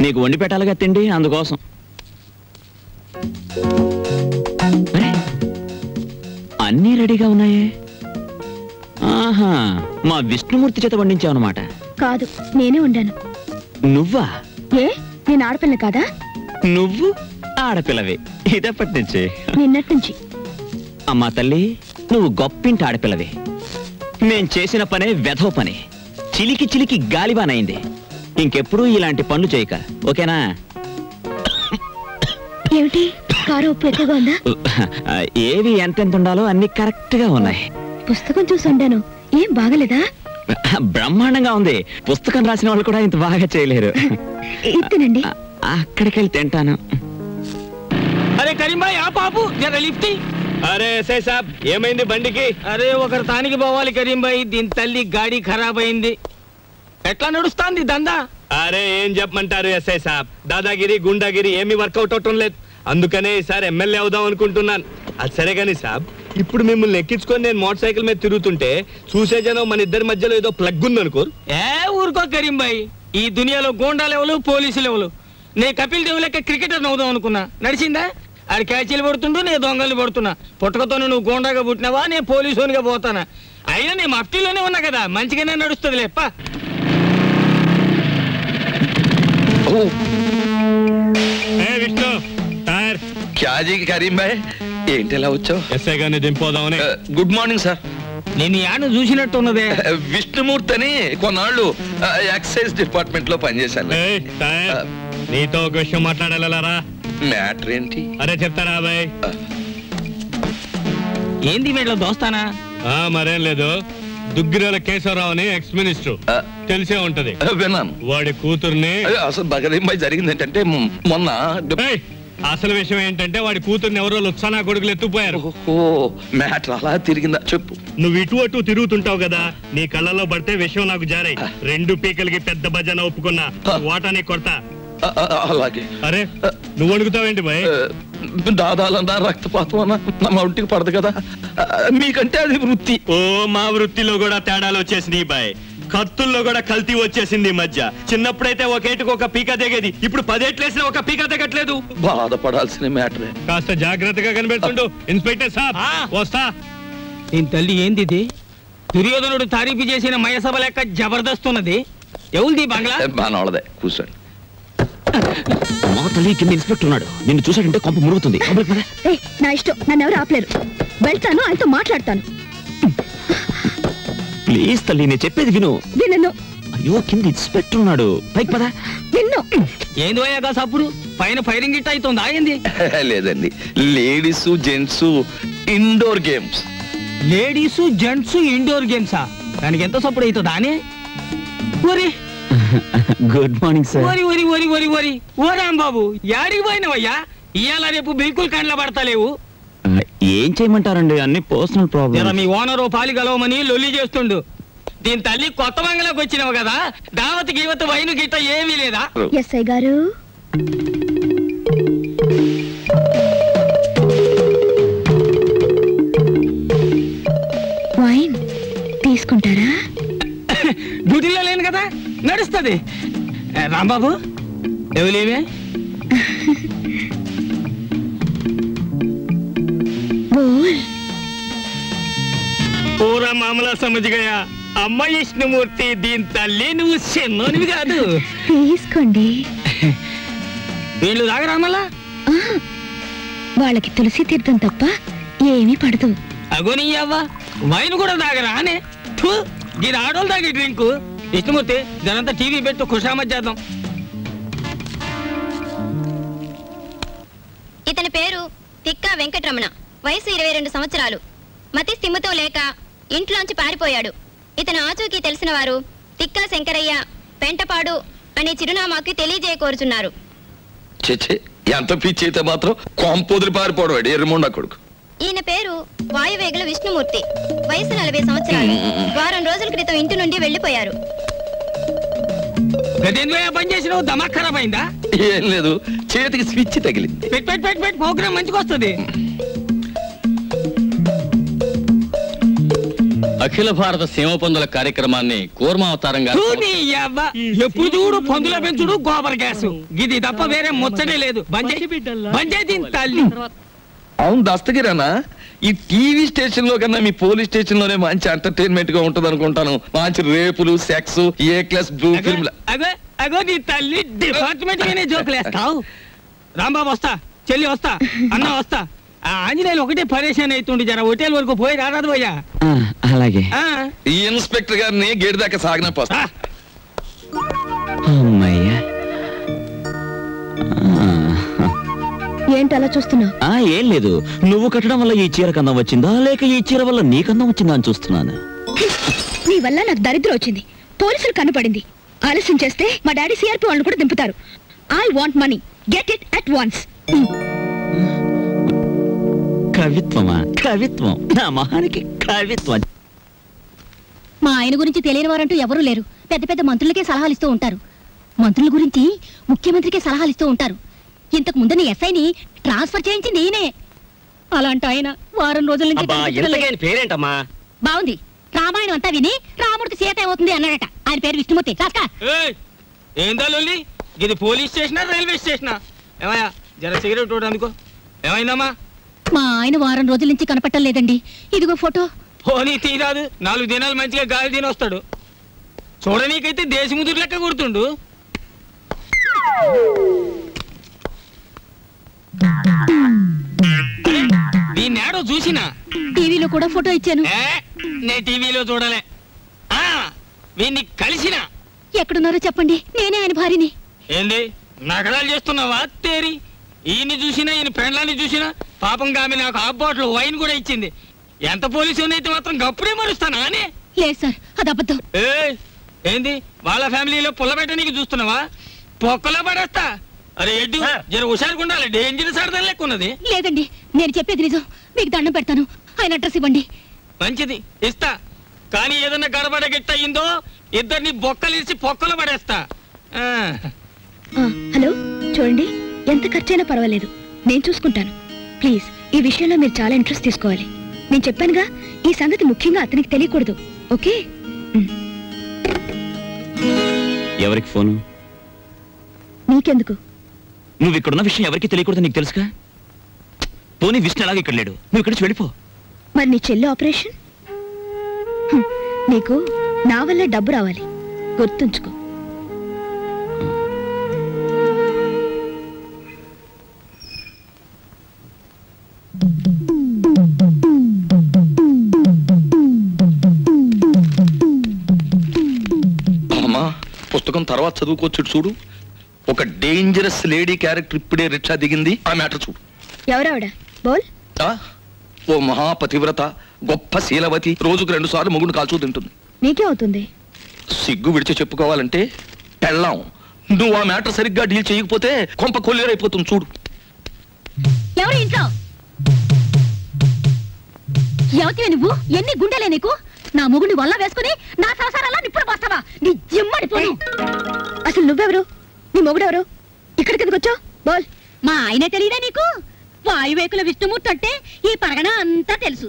Speaker 1: నీకు వండి పెట్టాలిగా తిండి, అందుకోసం. అన్నీ రెడీగా ఉన్నాయే. ఆహా, మా విష్ణుమూర్తి చేత వండించావన్నమాట.
Speaker 4: కాదు, నేనే వండాను.
Speaker 1: నువ్వా?
Speaker 4: ఏ, నేను ఆడపిల్ల కాదా?
Speaker 1: నువ్వు ఆడపిల్లవే. ఇదప్పటి నుంచి?
Speaker 4: నిన్నటి నుంచి.
Speaker 1: అమ్మా తల్లి, నువ్వు గొప్పింటి ఆడపిల్లవే. నేను చేసిన పనే వెధవ పని. చిలికి చిలికి గాలిబానైంది. ఇంకెప్పుడు ఇలాంటి పనులు చేయక, ఓకేనా?
Speaker 4: ఏమిటి, కారు ఉప్పు ఎక్కువగా ఉందా?
Speaker 1: ఏవి ఎంతెంత ఉండాలో అన్ని కరెక్ట్ గా ఉన్నాయి.
Speaker 4: పుస్తకం చూసి వండాను. ఏం బాగలేదా?
Speaker 1: బ్రహ్మాండంగా ఉంది. పుస్తకం రాసిన వాళ్ళు కూడా ఇంత బాగా చేయలేరు.
Speaker 4: ఇత్తనండి.
Speaker 1: అక్కడికి వెళ్ళి తింటాను.
Speaker 6: అరే కరీం భాయ్, ఆ పాపు జర లిఫ్ట్.
Speaker 8: అరే ఎస్ఐ సాబ్, ఏమైంది బండికి?
Speaker 6: అరే ఒకరు తానికి పోవాలి కరీం భాయ్. దీని తల్లి గాడి ఖరాబ్ అయింది. ఎట్లా నడుస్తాంది దందా?
Speaker 8: అరే ఏం చెప్పమంటారు ఎస్ఐ సాబ్, దాదాగిరి గుండాగిరి ఏమీ వర్కౌట్ అవటం లేదు. అందుకనే ఈసారి ఎమ్మెల్యే అవుదాం అనుకుంటున్నాను. అది సరే కానీ సాబ్, ఇప్పుడు మిమ్మల్ని ఎక్కించుకొని నేను మోటార్ సైకిల్ మీద తిరుగుతుంటే చూసే జనం మన ఇద్దరి మధ్యలో ఏదో ప్లగ్ ఉందనుకోరు.
Speaker 6: ఊరుకో కరీం భాయ్, ఈ దునియాలో గోండా లెవెలు, పోలీసు లెవెలు. నే కపిల్ దేవ్ లెక్క క్రికెటర్ అవుదాం అనుకున్నా, నడిచిందా? ఆడు క్యాచీలు పడుతుంటూ నేను దొంగలు పడుతున్నా. పుట్టకతో నువ్వు గోండాగా పుట్టినావా, నేను పోలీసునిగా పోతానా? అయినా నేను మఫ్టీలోనే ఉన్నా కదా, మంచిగానే నడుస్తుంది లేప్ప.
Speaker 8: విష్ణు టైర్
Speaker 2: క్యాజీ కరీం భాయ్, ఏంటి ఎలా వచ్చావు?
Speaker 8: ఎస్ఐ గారిని దింపోదామని.
Speaker 2: Good morning sir.
Speaker 6: నేను యాను చూసినట్టు ఉన్నదే.
Speaker 2: విష్ణుమూర్తి అని కొన్నాళ్ళు ఎక్సైజ్ డిపార్ట్మెంట్ లో పనిచేశాను.
Speaker 8: నీతో ఒక విషయం మాట్లాడాలరా.
Speaker 2: మ్యాటర్ ఏంటి?
Speaker 8: అరే చెప్తారా బాయ్?
Speaker 6: ఏంది వీళ్ళ దోస్తానా?
Speaker 8: మరేం లేదు, దుగ్గిరాల కేశవరావు అని ఎక్స్ మినిస్టర్, తెలిసే ఉంటది.
Speaker 2: విన్నాను.
Speaker 8: వాడి కూతుర్ని.
Speaker 2: అసలు బగరీంబాయి జరిగింది ఏంటంటే మొన్న
Speaker 8: అసలు విషయం ఏంటంటే వాడి కూతుర్ని ఎవరో లుత్సానా కొడుకులు ఎత్తుపోయారు.
Speaker 2: మ్యాటర్ అలా తిరిగిందా చెప్పు.
Speaker 8: నువ్వు ఇటు అటు తిరుగుతుంటావు కదా, నీ కళ్ళలో పడితే విషయం నాకు జారాయి. 2 పీకలకి పెద్ద భజన ఒప్పుకున్నా, వాటాని కొడతా.
Speaker 2: అలాగే.
Speaker 8: అరే నువ్వు అడుగుతావేంటి బాయ్?
Speaker 2: దాదాలన్నా రక్తపాతం అన్నా నా ఒంటికి పడదు కదా, మీకంటే అది వృత్తి.
Speaker 8: ఓ మా వృత్తిలో కూడా తేడాలు వచ్చేసినాయి బాయ్. కత్తుల్లో కూడా కల్తీ వచ్చేసింది ఈ మధ్య. చిన్నప్పుడైతే ఒకేటికి ఒక పీక దిగేది, ఇప్పుడు 10 ఏట్లేసినా ఒక పీక దిగట్లేదు.
Speaker 2: బాధపడాల్సిన మ్యాటరే.
Speaker 8: కాస్త జాగ్రత్తగా కనిపెడుతుండు ఇన్స్పెక్టర్ సాబ్. వస్తా.
Speaker 6: దీని తల్లి ఏంది ఇది? దుర్యోధనుడు తారీఫు చేసిన మయసభ లెక్క జబర్దస్త్ ఉన్నది. ఎవరిది బంగ్లా?
Speaker 2: బానోళ్ళదే, కూర్చోండి.
Speaker 1: మా తల్లి కింద ఇన్స్పెక్టర్ ఉన్నాడు, నిన్ను చూసాడంటే కొంప మురుగుతుంది.
Speaker 4: నా ఇష్టం, నన్ను ఎవరు ఆపలేరు. వెళ్తాను, ఆయనతో మాట్లాడతాను.
Speaker 1: ప్లీజ్ తల్లి, నేను చెప్పేది విను.
Speaker 4: విన్ను.
Speaker 1: అయ్యో, కింద ఇన్స్పెక్టర్ ఉన్నాడు, పైకి పదా.
Speaker 4: విన్ను.
Speaker 6: ఏంది పోయాక సప్పుడు పైన ఫైరింగ్ ఇట్ అవుతుంది. ఆగింది
Speaker 2: లేదండి, ladies gents indoor games.
Speaker 6: Ladies gents indoor గేమ్సా? దానికి ఎంత సప్పుడు అవుతుందా అని?
Speaker 1: Good morning sir.
Speaker 6: ఓరి ఓరి ఓరి ఓరి ఓరి ఓ రాంబాబు, యాడికి పోయినవయ్యా? ఇవాళ రేపు బిల్కుల్ కండ్ల పడతలేవు.
Speaker 1: ఏం చేయమంటారండి, అన్ని పర్సనల్ ప్రాబ్లమ్.
Speaker 6: మీ ఓనరు పాలి గలవమని లొల్లి చేస్తుండు. దీని తల్లి కొత్త బంగ్లాకి వచ్చినావు కదా, దావత్ గీవత్ వైను గిట్ట ఏమీ లేదా?
Speaker 4: ఎస్ఐ గారు, వైన్ తీసుకుంటారా?
Speaker 6: డ్యూటీలో లేను కదా, నడుస్తుంది. రాంబాబు ఎవలేమే? పూరా మామలా సమజ్ గయా. అమ్మ విష్ణుమూర్తి, దీని తల్లి నువ్వు చిన్నోనివి కాదు.
Speaker 4: తీసుకోండి.
Speaker 6: వీళ్ళు తాగరామలా?
Speaker 4: వాళ్ళకి తులసి తీర్థం తప్ప ఏమీ పడదు.
Speaker 6: అగోని అవ్వ వైన్ కూడా తాగరా అనే ఇది ఆడోళ్ళు తాగి డ్రింక్. విష్ణుమూర్తి దానంతా టీవీ పెట్టు ఖుషామత్ చేద్దాం.
Speaker 9: ఇతని పేరు తిక్కా వెంకటరమణ. వయసు 22 సంవత్సరాలు. మతి స్థిమితం లేక ఇంట్లోంచి పారిపోయాడు. ఇతను ఆచూకీ తెలిసిన వారు తిక్కా శంకరయ్య పెంటపాడు అనే చిరునామాకి తెలియజేయకోరుచున్నారు.
Speaker 2: ఎంత పిచ్చి అయితే మాత్రం కొంపొదిలి పారిపోవడం ఎర్రమొండ కొడుకు.
Speaker 9: ఈయన పేరు వాయువేగుల విష్ణుమూర్తి. వయసు 40 సంవత్సరాలు. వారం రోజుల క్రితం ఇంటి నుండి వెళ్లిపోయారు.
Speaker 6: పని చేసినావు దమాక్ ఖరాబ్ అయిందా?
Speaker 2: ఏం లేదు, చేతికి స్విచ్ తగిలింది.
Speaker 6: ప్రోగ్రామ్ మంచిగా వస్తుంది.
Speaker 7: అఖిల భారత సీమ పందుల కార్యక్రమాన్ని కూర్మావతారంగా
Speaker 6: ఎప్పుడు చూడు పందుల పెంచుడు గోబర్ గ్యాస్ ఇది తప్ప వేరే ముచ్చటే లేదు. తల్లి
Speaker 2: అవును దస్తగిరానా, ఈ టీవీ స్టేషన్ లో కన్నా మీ పోలీస్ స్టేషన్ లోనే మంచి ఎంటర్టైన్మెంట్ గా ఉంటది అనుకుంటాను. మంచి రేపులు, సెక్స్, ఏ క్లాస్ బ్లూ ఫిల్మ్.
Speaker 6: అగో నీ తల్లి డిపార్ట్మెంట్ గానే జోకులేస్తావు. రాంబాబు వస్తా, చెల్లి వస్తా, అన్న వస్తా. ఆంజనేయులు ఒకటే పరేషాన్ అవుతుండే. జర హోటల్ వరకు పోయి రారాదు పోయా.
Speaker 1: అలాగే.
Speaker 2: ఈ ఇన్స్పెక్టర్ గారిని గేట్ దాకా సాగిన పోస్తా.
Speaker 1: అమ్మయ్యా.
Speaker 4: ఏంటి అలా చూస్తున్నావు?
Speaker 1: ఏం లేదు, నువ్వు కట్టడం వల్ల ఈ చీర కందం వచ్చిందా లేక ఈ చీర వల్ల నీ కందం వచ్చిందా అని చూస్తున్నాను.
Speaker 4: నీ వల్ల నాకు దరిద్రం వచ్చింది. పోలీసులు కనపడింది. ఆలస్యం చేస్తే మా డాడీ సిఆర్పి వాళ్ళని కూడా దింపుతారు. I want money, get it at once.
Speaker 1: కవిత్వమా? కవిత్వం నా మహానికి కవిత్వం.
Speaker 10: మా ఆయన గురించి తెలియని వారంటూ ఎవరూ లేరు. పెద్ద పెద్ద మంత్రులకే సలహాలు ఇస్తూ ఉంటారు. మంత్రుల గురించి ముఖ్యమంత్రికే సలహాలు ఇస్తూ ఉంటారు. ఇంతకు ముందు నీ ఎస్ఐని ట్రాన్స్ఫర్ చేయించింది ఈయనే. అలాంటి ఆయన వారం రోజుల నుంచి
Speaker 7: పేరేంటమ్మా?
Speaker 10: బాగుంది. రామాయణం అంతా విని రాముడికి సీత ఏమవుతుంది అన్నాడట. ఆయన పేరు విష్ణుమూర్తి.
Speaker 6: ఏందా లొల్లి? ఇది పోలీస్ స్టేషనా రైల్వే స్టేషనా? ఏమయ్యా జర సిగరెట్ అందుకో. ఏమైందమ్మా?
Speaker 10: మా ఆయన వారం రోజుల నుంచి కనపట్టం లేదండి. ఇదిగో ఫోటో.
Speaker 6: పోనీ తీరాదు. 4 దినాలు మంచిగా గాలి తిని వస్తాడు. చూడనీకైతే దేశముదురు లెక్క గుర్తుండు. దీన్నేడో చూసినా
Speaker 10: టీవీలో కూడా ఫోటో ఇచ్చాను.
Speaker 6: నే టీవీలో చూడలే. వీన్ని కలిసినా.
Speaker 10: ఎక్కడున్నారో చెప్పండి, నేనే ఆయన భార్యని.
Speaker 6: ఏంది నగరాలు చేస్తున్నావా తేరి? ఈయన్ని చూసినా ఈయన పెండ్లాన్ని చూసినా పాపం ఆమె నాకు హాఫ్ బాటిల్ వైన్ కూడా ఇచ్చింది. ఎంత పోలీసు అయితే మాత్రం గప్పుడే మరుస్తానా అని?
Speaker 10: లేదు సార్, అది అబద్ధం.
Speaker 6: ఏంది వాళ్ళ ఫ్యామిలీలో పుల్లబెట్ట నీకు చూస్తున్నావా? పొక్కలో పడేస్తా. అరే ఎడ్డు జర హుషారుగా ఉండాలి. డేంజరస్ ఆడదాని లెక్క ఉన్నది.
Speaker 10: లేదండి, నేను చెప్పేది నిజం. మీకు దండం పెడతాను. ఆయన అడ్రస్ ఇవ్వండి.
Speaker 6: మంచిది, ఇస్తా. కానీ ఏదన్నా గడబడ గిట్ట అయిందో ఇద్దరిని బొక్కలిసి పొక్కలు పడేస్తా.
Speaker 4: హలో, చూడండి, ఎంత ఖర్చైనా పర్వాలేదు, నేను చూసుకుంటాను. ప్లీజ్ ఈ విషయంలో మీరు చాలా ఇంట్రెస్ట్ తీసుకోవాలి. నేను చెప్పానుగా, ఈ సంగతి ముఖ్యంగా అతనికి తెలియకూడదు. ఓకే?
Speaker 1: ఎవరికి ఫోను?
Speaker 4: నీకెందుకు?
Speaker 1: నువ్వు ఇక్కడున్న విషయం ఎవరికి తెలియకూడదు నీకు తెలుసుగా. పోనీ విష్ణు అలాగే ఇక్కడ లేడు, నువ్వు ఇక్కడ నుంచి వెళ్ళిపో.
Speaker 4: మరి నీ చెల్లి ఆపరేషన్? నీకు నా వల్ల డబ్బు రావాలి, గుర్తుంచుకో.
Speaker 2: అమ్మా, పుస్తకం తర్వాత చదువుకోవచ్చు. చూడు, ఒక డేంజరస్ లేడీ క్యారెక్టర్ ఇప్పుడే రిక్షా దిగింది. ఆ మ్యాటర్ చూడు.
Speaker 4: ఎవరావిడ? బోల్.
Speaker 2: ఓ మహాపతివ్రత, గొప్ప శీలవతి, రోజుకు 2 సార్లు మొగుడు కాల్చూ తింటుంది.
Speaker 4: నీకే అవుతుంది.
Speaker 2: సిగ్గు విడిచి చెప్పుకోవాలంటే పెళ్ళాం. నువ్వు ఆ మ్యాటర్ సరిగ్గా డీల్ చేయకపోతే కొంప కొల్లేరైపోతుంది. చూడు.
Speaker 10: ఎవరు ఇంట్లో? ఎవతివే నువ్వు? ఎన్ని గుండెలే నీకు? నా మొగుడిని వల్ల వేసుకుని నా సంసారాల్లో నిప్పుడు పోస్తావా? నీ జిమ్మడి పోను.
Speaker 4: అసలు నువ్వెవరు? నీ మొగుడెవరు? ఇక్కడికి ఎందుకు వచ్చావు? బోల్.
Speaker 10: మా ఆయనే తెలియదా నీకు? వాయువేకుల విష్ణుమూర్తి అంటే ఈ పరగణ అంతా తెలుసు.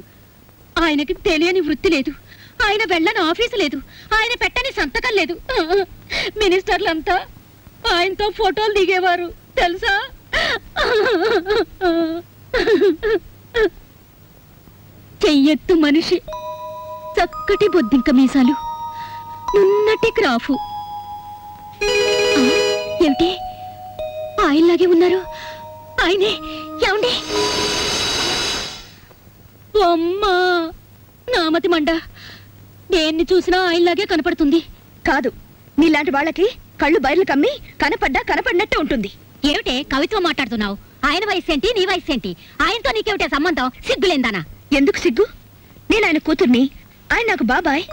Speaker 10: ఆయనకి తెలియని వృత్తి లేదు, ఆయన వెళ్ళని ఆఫీసు లేదు, ఆయన పెట్టని సంతకం లేదు. మినిస్టర్లంతా ఆయనతో ఫోటోలు దిగేవారు తెలుసా? చెయ్యెత్తు మనిషి, చక్కటి బొద్దింక మీసాలు, నున్నటి క్రాఫు. ఏమిటి ఆయనలాగే ఉన్నారు? ఆయనే. ఏమండి? అమ్మా నామతి మండ దేన్ని చూసినా ఆయనలాగే కనపడుతుంది.
Speaker 4: కాదు, నీలాంటి వాళ్ళకి కళ్ళు బయర్లు కమ్మి కనపడినట్టే ఉంటుంది.
Speaker 10: ఏమిటే కవిత్వం మాట్లాడుతున్నావు? ఆయన వయసు ఏంటి, నీ వయసు ఏంటి? ఆయనతో నీకేమిటే సంబంధం? సిగ్గులేందానా?
Speaker 4: ఎందుకు సిగ్గు? నేను ఆయన కూతుర్ని, ఆయన నాకు బాబాయ్.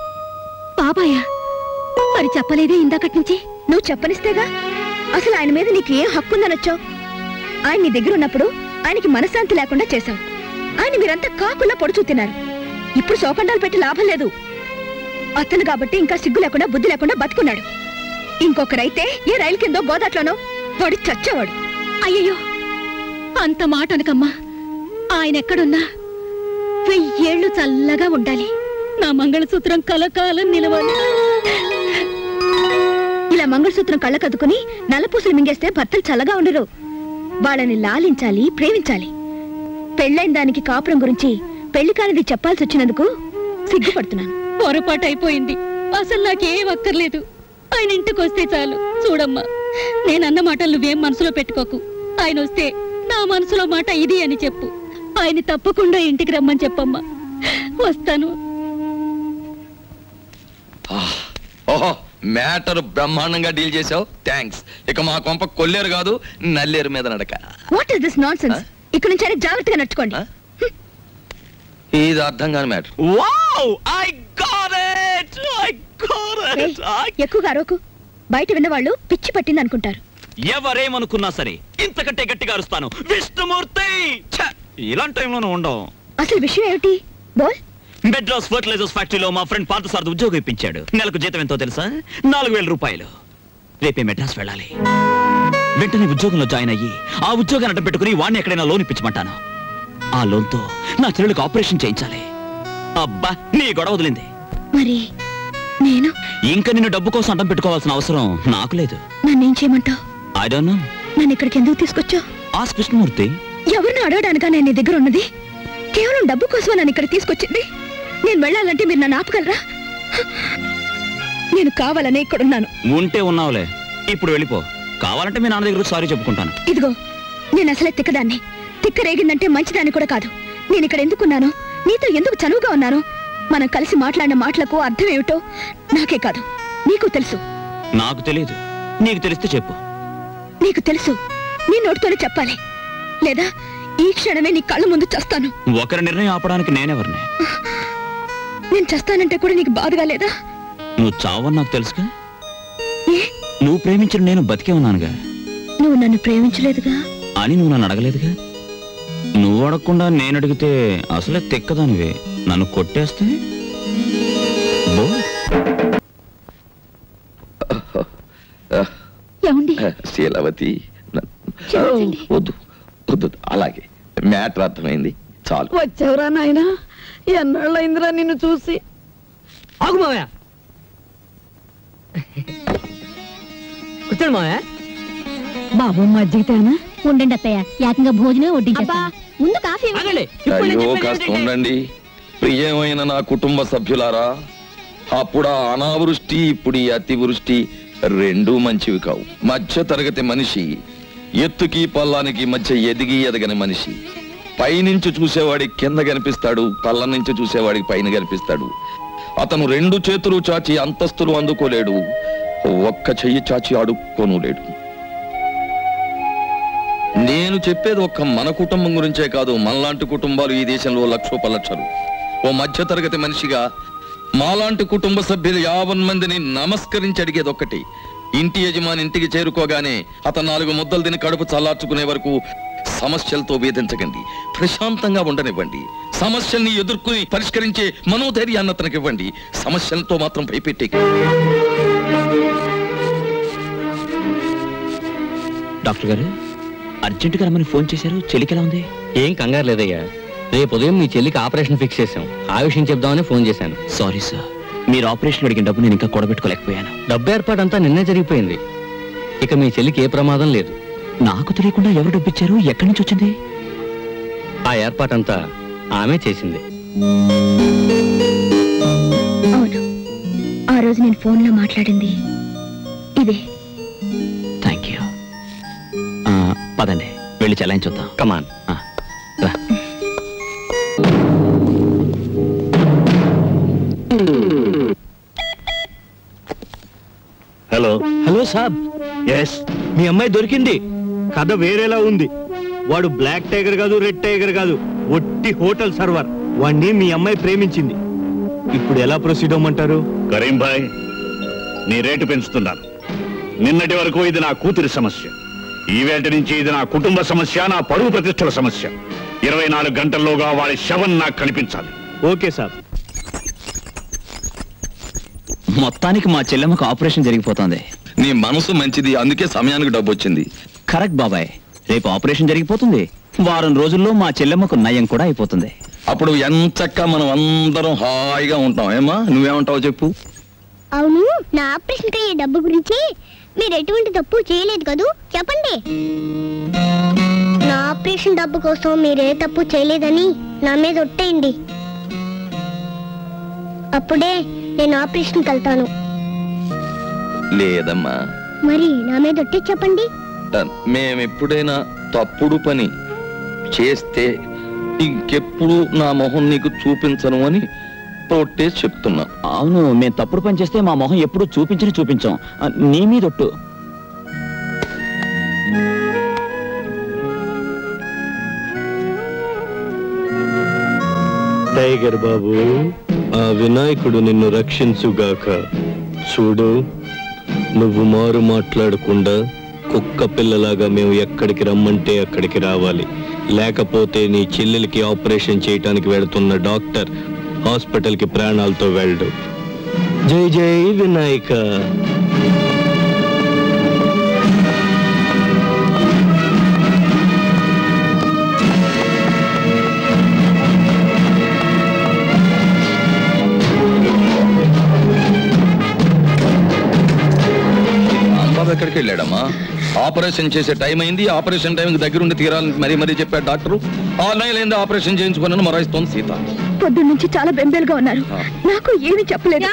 Speaker 10: బాబాయా? మరి చెప్పలేదే ఇందాకటి నుంచి?
Speaker 4: నువ్వు చెప్పనిస్తేగా. అసలు ఆయన మీద నీకు ఏం హక్కుందనొచ్చావు? ఆయన నీ దగ్గర ఉన్నప్పుడు ఆయనకి మనశ్శాంతి లేకుండా చేశావు. ఆయన మీరంతా కాకుల్లా పొడుచూ తిన్నారు. ఇప్పుడు శోకండాలు పెట్టి లాభం లేదు. అతను కాబట్టి ఇంకా సిగ్గు లేకుండా బుద్ధి లేకుండా బతుకున్నాడు. ఇంకొకరైతే ఏ రైలు కిందో గోదాట్లోనో వాడు చచ్చేవాడు.
Speaker 10: అయ్యయ్యో, అంత మాట అనకమ్మా. ఆయన ఎక్కడున్నా 1000 ఏళ్ళు చల్లగా ఉండాలి. నా మంగళసూత్రం కలకాలం నిలవాలి.
Speaker 4: ఇలా మంగళసూత్రం కళ్ళకద్దుకుని నల్లపూసలు మింగేస్తే భర్తలు చల్లగా ఉండరు. వాళ్ళని లాలించాలి, ప్రేమించాలి. పెళ్ళైన దానికి కాపురం గురించి పెళ్లి కానిది చెప్పాల్సి వచ్చినందుకు సిగ్గుపడుతున్నాను.
Speaker 10: పొరపాటు అయిపోయింది. అసలు నాకేం అక్కర్లేదు. ఆయన ఇంటికి వస్తే చాలు. చూడమ్మా, నేనన్న మాటలు నువ్వేం మనసులో పెట్టుకోకు. ఆయన వస్తే నా మనసులో మాట ఇది అని చెప్పు. ఆయన తప్పకుండా ఇంటికి రమ్మని చెప్పమ్మా. వస్తాను.
Speaker 2: ఓహో, మ్యాటర్ బ్రహ్మాండంగా డీల్ చేసావు. థ్యాంక్స్. ఇక మా కొంప కొల్లేరు కాదు, నల్లేరు మీద నడక.
Speaker 4: What is this nonsense? ఇక్కడ నుంచి ఆయన జాగ్రత్తగా నడుచుకోండి.
Speaker 2: ఇది అర్థం కాని మ్యాటర్.
Speaker 4: ఎక్కువగా అరవకు. బయట విన్నవాళ్ళు పిచ్చి పట్టింది అనుకుంటారు.
Speaker 1: ఎవరేమనుకున్నా సరే ఇంతకంటే గట్టిగా అరుస్తాను. విష్ణుమూర్తి! ఇలాంటి టైంలోనూ ఉండవు.
Speaker 4: అసలు విషయం ఏమిటి? బోల్.
Speaker 1: మెడ్రాస్ ఫర్టిలైజర్స్ ఫ్యాక్టరీలో మా ఫ్రెండ్ పార్థసారథి ఉద్యోగం ఇప్పించాడు. నెలకు జీతం ఎంతో తెలుసా? 4000 రూపాయలు. రేపే మెడ్రాస్ వెళ్ళాలి. వెంటనే ఉద్యోగంలో జాయిన్ అయ్యి ఆ ఉద్యోగాన్ని అడ్డం పెట్టుకుని వాడిని ఎక్కడైనా లోన్ ఇప్పించమంటాను. ఆ లోన్తో నా చెల్లెలకు ఆపరేషన్ చేయించాలి. అబ్బా, నీ గొడవ వదిలింది.
Speaker 4: మరి నేను
Speaker 1: ఇంకా నిన్ను డబ్బు కోసం అడ్డం పెట్టుకోవాల్సిన అవసరం నాకు లేదు.
Speaker 4: నన్నేం చేయమంటావు?
Speaker 1: I don't know.
Speaker 4: నన్ను ఇక్కడికి ఎందుకు తీసుకొచ్చావు?
Speaker 1: ఆస్క్ కృష్ణమూర్తి.
Speaker 4: ఎవరిని అడగడానికా నేను నీ దగ్గర ఉన్నది? కేవలం డబ్బు కోసమే నన్ను ఇక్కడ తీసుకొచ్చింది. నేను వెళ్ళాలంటే మీరు నన్ను ఆపగలరా? నేను కావాలనే ఇక్కడున్నాను.
Speaker 1: ఉంటే ఉన్నావులే, ఇప్పుడు వెళ్ళిపో. కావాలంటే మీ నాన్న దగ్గర సారీ చెప్పుకుంటాను.
Speaker 4: ఇదిగో, నేను అసలే తిక్కదాన్ని. తిక్క రేగిందంటే మంచిదాన్ని కూడా కాదు. నేను ఇక్కడ ఎందుకున్నాను, నీతో ఎందుకు చనువుగా ఉన్నాను, మనం కలిసి మాట్లాడిన మాటలకు అర్థం ఏమిటో నాకే కాదు నీకు తెలుసు.
Speaker 1: నాకు తెలియదు. నీకు తెలిస్తే చెప్పు.
Speaker 4: నీకు తెలుసు, నీ నోటితోనే చెప్పాలి. లేదా ఈ క్షణమే నీ కళ్ళ ముందు చస్తాను.
Speaker 1: ఒకరి నిర్ణయం ఆపడానికి నేనెవరిని?
Speaker 4: నేను చస్తానంటే కూడా నీకు బాధగా లేదా?
Speaker 1: నువ్వు చావని నాకు తెలుసుగా. నువ్వు ప్రేమించిన నేను బతికే ఉన్నానుగా.
Speaker 4: నువ్వు నన్ను ప్రేమించలేదుగా
Speaker 1: అని నువ్వు నన్ను అడగలేదుగా. నువ్వు అడగకుండా నేను అడిగితే అసలే తెక్కదానివే. నన్ను కొట్టేస్తే
Speaker 2: శీలవతి, వద్దు వద్దు, అలాగే మ్యాటర్ అర్థమైంది, చాలు.
Speaker 11: వచ్చావురా నాయనా, ఎన్నాళ్ళైందిరా నిన్ను చూసి.
Speaker 6: ఆగు మావయ్య, కూర్చోండి మావయ్య.
Speaker 10: బాబు మజ్జిగతేనా? ఉండండి అత్తయ్య, ఏకంగా భోజనం వడ్డించా. ముందు కాఫీ.
Speaker 2: అయ్యో, కాస్త ఉండండి. ప్రియమైన నా కుటుంబ సభ్యులారా, అప్పుడు ఆ అనావృష్టి, ఇప్పుడు ఈ అతివృష్టి రెండూ మంచివి కావు. మధ్య తరగతి మనిషి ఎత్తుకి పల్లానికి మధ్య ఎదిగి ఎదగని మనిషి. పైనుంచి చూసేవాడికి కింద కనిపిస్తాడు, పల్ల నుంచి చూసేవాడికి పైన కనిపిస్తాడు. అతను 2 చేతులు చాచి అంతస్తులు అందుకోలేడు, ఒక్క చెయ్యి చాచి అడుక్కోను లేడు. నేను చెప్పేది ఒక్క మన కుటుంబం గురించే కాదు, మనలాంటి కుటుంబాలు ఈ దేశంలో లక్షోపలక్షలు. ఓ మధ్య తరగతి మనిషిగా మాలాంటి కుటుంబ సభ్యులు 50 మందిని నమస్కరించి అడిగేది ఒక్కటి: ఇంటి యజమాని ఇంటికి చేరుకోగానే అతను 4 ముద్దలు తిని కడుపు చల్లార్చుకునే వరకు సమస్యలతో వేధించకండి, ప్రశాంతంగా ఉండనివ్వండి. సమస్యల్ని ఎదుర్కొని పరిష్కరించే మనోధైర్యాన్ని అతనికి ఇవ్వండి, సమస్యలతో మాత్రం భయపెట్టే.
Speaker 1: డాక్టర్ గారు అర్జెంటుగా రమ్మని ఫోన్ చేశారు. చెల్లికి ఎలా ఉంది?
Speaker 7: ఏం కంగారు లేదయ్యా. రేపు ఉదయం మీ చెల్లికి ఆపరేషన్ ఫిక్స్ చేశాం. ఆ విషయం చెప్దామని ఫోన్ చేశాను.
Speaker 1: సారీ సార్, మీరు ఆపరేషన్ అడిగిన డబ్బు నేను ఇంకా కూడబెట్టుకోలేకపోయాను.
Speaker 7: డబ్బు ఏర్పాటంతా నిన్నే జరిగిపోయింది. ఇక మీ చెల్లికి ఏ ప్రమాదం లేదు.
Speaker 1: నాకు తెలియకుండా ఎవరు డబ్బు ఇచ్చారు? ఎక్కడి నుంచి వచ్చింది?
Speaker 7: ఆ ఏర్పాటంతా ఆమె చేసింది.
Speaker 4: అవును, ఆ రోజు నేను ఫోన్లో మాట్లాడింది ఇదే.
Speaker 1: Thank you. పదండి, వెళ్ళి చెలాయించొద్దాం.
Speaker 7: కమాన్.
Speaker 5: హలో
Speaker 8: హలో సాబ్.
Speaker 5: ఎస్.
Speaker 8: మీ అమ్మాయి దొరికింది. కథ వేరేలా ఉంది. వాడు బ్లాక్ టైగర్ కాదు, రెడ్ టైగర్ కాదు, ఒట్టి హోటల్ సర్వర్. వాణ్ణి మీ అమ్మాయి ప్రేమించింది. ఇప్పుడు ఎలా ప్రొసీడ్ అవ్వమంటారు?
Speaker 5: కరీం భాయ్, నీ రేటు పెంచుతున్నాను. నిన్నటి వరకు ఇది నా కూతురి సమస్య. ఈవేళ నుంచి ఇది నా కుటుంబ సమస్య, నా పరువు ప్రతిష్టల సమస్య. 24 గంటల్లోగా వాడి శవం నాకు కనిపించాలి.
Speaker 8: ఓకే సాబ్.
Speaker 1: మొత్తానికి మా చెల్లెమ్మకు ఆపరేషన్ జరిగిపోతుంది.
Speaker 2: నీ మనసు మంచిది, అందుకే సమయానికి డబ్బు వచ్చింది.
Speaker 1: కరెక్ట్ బాబాయ్. రేపు ఆపరేషన్ జరిగిపోతుంది. వారం రోజుల్లో మా చెల్లెమ్మకు నయం కూడా అయిపోతుంది.
Speaker 2: అప్పుడు ఎంచక్కా మనం అందరం హాయిగా ఉంటాం. ఏమా, నువ్వేమంటావు చెప్పు.
Speaker 12: అవును, నా ఆపరేషన్ అయ్యే డబ్బు గురించి మీరు ఎటువంటి తప్పు చేయలేదు కదూ, చెప్పండి. నా ఆపరేషన్ డబ్బు కోసం మీరే తప్పు చేయలేదని నా మీద ఒట్టేయండి. అప్పుడే నేను ఆపరేషన్కి వెళ్తాను.
Speaker 2: లేదమ్మా.
Speaker 12: మరి నా మీద ఒట్టే చెప్పండి.
Speaker 2: మేమెప్పుడైనా తప్పుడు పని చేస్తే ఇంకెప్పుడు నా మొహం నీకు చూపించను అని తోటే చెప్తున్నా.
Speaker 1: అవును, మేము తప్పుడు పని చేస్తే మా మొహం ఎప్పుడు చూపించాం. నీ మీదొట్టు.
Speaker 8: టైగర్ బాబు, ఆ వినాయకుడు నిన్ను రక్షించుగాక. చూడు, నువ్వు మారు మాట్లాడకుండా కుక్క పిల్లలాగా మేము ఎక్కడికి రమ్మంటే అక్కడికి రావాలి. లేకపోతే నీ చెల్లెలికి ఆపరేషన్ చేయటానికి వెళుతున్న డాక్టర్ హాస్పిటల్కి ప్రాణాలతో వెళ్ళడు. జై జై వినాయక.
Speaker 2: ఎక్కడికి వెళ్ళాడమ్మా? ఆపరేషన్ చేసే టైం అయింది. ఆపరేషన్ టైంకి దగ్గరుండి తీరాలని మరీ చెప్పాడు డాక్టరు. 6 నెలలైంది ఆపరేషన్ చేయించుకున్నాను మరాయిస్తోంది సీత.
Speaker 4: పొద్దున్న నుంచి చాలా బెంబేలుగా ఉన్నారు. నాకు ఏమీ చెప్పలేదు.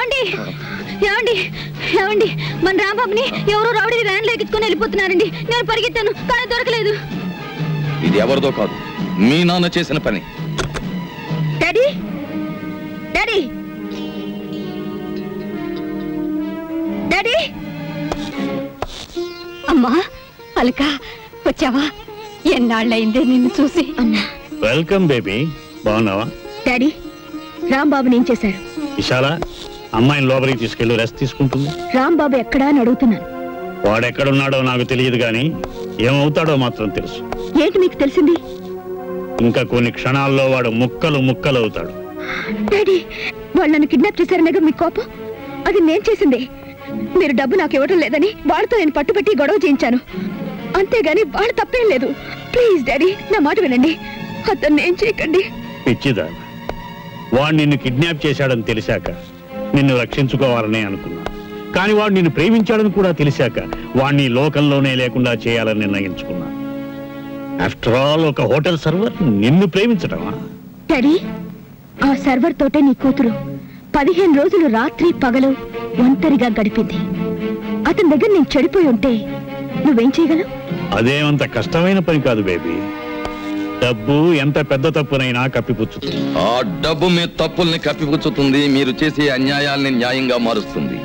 Speaker 10: ఏమండి, మన రాంబాబుని ఎవరో రౌడీ వ్యాన్ లో ఎక్కించుకొని వెళ్ళిపోతున్నారండి. నేను పరిగెత్తాను, కానీ దొరకలేదు.
Speaker 2: ఇది ఎవరిదో కాదు, మీ నాన్న చేసిన పని.
Speaker 4: Daddy, daddy, daddy.
Speaker 10: అమ్మా అలక, వచ్చావా? ఎన్నాళ్ళయిందే నిన్ను చూసి.
Speaker 4: అమ్మా.
Speaker 5: Welcome baby. బాగున్నావా?
Speaker 4: డాడీ, రాంబాబుని ఏం చేశారు?
Speaker 5: విశాల, అమ్మాయిని లోపలికి తీసుకెళ్ళి రెస్ట్ తీసుకుంటుంది.
Speaker 4: రాంబాబు ఎక్కడా అని అడుగుతున్నాను.
Speaker 5: వాడెక్కడున్నాడో నాకు తెలియదు కానీ ఏమవుతాడో మాత్రం తెలుసు.
Speaker 4: ఏంటి మీకు తెలిసింది?
Speaker 5: ఇంకా కొన్ని క్షణాల్లో వాడు ముక్కలు అవుతాడు.
Speaker 4: డాడీ, వాళ్ళు నన్ను కిడ్నాప్ చేశారనగా మీ కోపం? అది నేను చేసింది. మీరు డబ్బు నాకు ఇవ్వడం లేదని వాళ్ళతో నేను పట్టుబట్టి గొడవ చేయించాను. అంతేగాని వాళ్ళు తప్పేం లేదు. ప్లీజ్ డాడీ, నా మాట వినండి. అతన్ని ఏం చేయకండి.
Speaker 5: పిచ్చిదా, వాడు నిన్ను కిడ్నాప్ చేశాడని తెలిసాక నిన్ను రక్షించుకోవాలని అనుకున్నా. కానీ వాడు నిన్ను ప్రేమించాడని కూడా తెలిసాక వాడిని లోకంలోనే లేకుండా చేయాలని నిర్ణయించుకున్నా. ఆఫ్టర్ ఆల్, ఒక హోటల్ సర్వర్ నిన్ను ప్రేమించడమా?
Speaker 4: డాడీ, ఆ సర్వర్ తోటే నీ కూతురు 15 రోజులు రాత్రి పగలు ఒంటరిగా గడిపింది. అతని దగ్గర నేను చెడిపోయి ఉంటే నువ్వేం చేయగలవు?
Speaker 5: అదేమంత కష్టమైన పని కాదు బేబీ. డబ్బు ఎంత పెద్ద తప్పునైనా కప్పిపుచ్చుతుంది.
Speaker 2: ఆ డబ్బు మీ తప్పుల్ని కప్పిపుచ్చుతుంది, మీరు చేసే అన్యాయాల్ని న్యాయంగా మారుస్తుంది.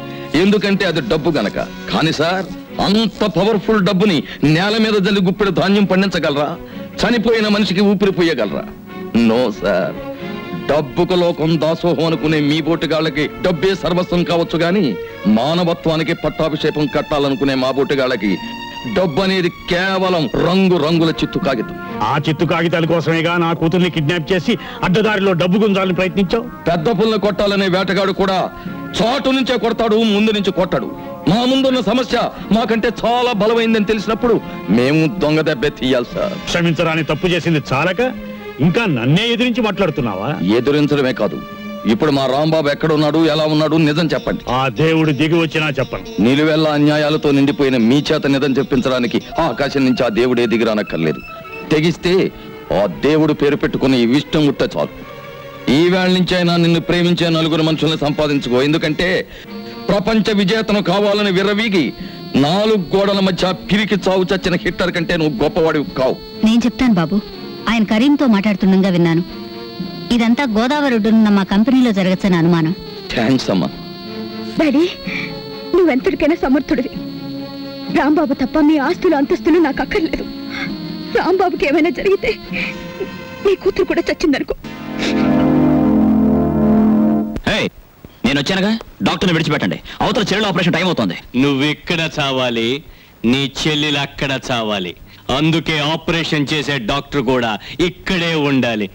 Speaker 2: ఎందుకంటే అది డబ్బు గనక. కానీ సార్, అంత పవర్ఫుల్ డబ్బుని నేల మీద జల్లి గుప్పెడు ధాన్యం పండించగలరా? చనిపోయిన మనిషికి ఊపిరిపోయగలరా? No sir. డబ్బుకు లోకం దాసోహం అనుకునే మీ బోటుగాళ్ళకి డబ్బే సర్వస్వం కావచ్చు గాని మానవత్వానికి పట్టాభిషేకం కట్టాలనుకునే మా బోటుగాళ్ళకి డబ్బు అనేది కేవలం రంగుల చిత్తు కాగితం.
Speaker 5: ఆ చిత్తు కాగితాల కోసమేగా నా కూతుర్ని కిడ్నాప్ చేసి అడ్డదారిలో డబ్బు గుంజాలని ప్రయత్నించావు.
Speaker 2: పెద్ద పుల్ని కొట్టాలనే వేటగాడు కూడా చాటు నుంచే కొడతాడు, ముందు నుంచి కొట్టాడు. మా ముందున్న సమస్య మాకంటే చాలా బలమైందని తెలిసినప్పుడు మేము దొంగ దెబ్బే తీయాలి సార్.
Speaker 5: క్షమించరాని తప్పు చేసింది చాలక ఇంకా నన్నే ఎదిరించి మాట్లాడుతున్నావా?
Speaker 2: ఎదురించడమే కాదు, ఇప్పుడు మా రాంబాబు ఎక్కడున్నాడు, ఎలా ఉన్నాడు నిజం చెప్పండి.
Speaker 5: ఆ దేవుడు దిగి వచ్చినా చెప్పను.
Speaker 2: నిలువెల్లా అన్యాయాలతో నిండిపోయిన మీ చేత నిజం చెప్పించడానికి ఆకాశం నుంచి ఆ దేవుడే దిగిరానక్కర్లేదు. తెగిస్తే ఆ దేవుడు పేరు పెట్టుకుని విష్ణు ముట్ట చాలు. ఈ వేళ నుంచైనా నిన్ను ప్రేమించే 4 మనుషుల్ని సంపాదించుకో. ఎందుకంటే ప్రపంచ విజేతను కావాలని విర్రవీగి 4 గోడల మధ్య పిరికి చావు చచ్చిన హిట్లర్ కంటే నువ్వు గొప్పవాడివి కావు.
Speaker 10: నేను చెప్తాను బాబు. ఆయన కరీంతో మాట్లాడుతుండగా విన్నాను. ఇదంతా గోదావరి ఒడ్డునున్న మా కంపెనీలో జరగచ్చని అనుమానం.
Speaker 2: థ్యాంక్స్ అమ్మా.
Speaker 4: డాడీ, నువ్వెంతటికైనా సమర్థుడివి. రాంబాబు తప్ప మీ ఆస్తులు అంతస్తులు నాకు అక్కర్లేదు. రాంబాబుకి ఏమైనా జరిగితే నీ కూతురు కూడా చచ్చిందనుకో.
Speaker 1: నేను వచ్చానుగా, డాక్టర్ని విడిచిపెట్టండి. అవతల చెల్లెలు ఆపరేషన్ టైం అవుతోంది.
Speaker 8: నువ్వెక్కడ చావాలి, నీ చెల్లెలు అక్కడ చావాలి. అందుకే ఆపరేషన్ చేసే డాక్టర్ కూడా ఇక్కడే ఉండాలి.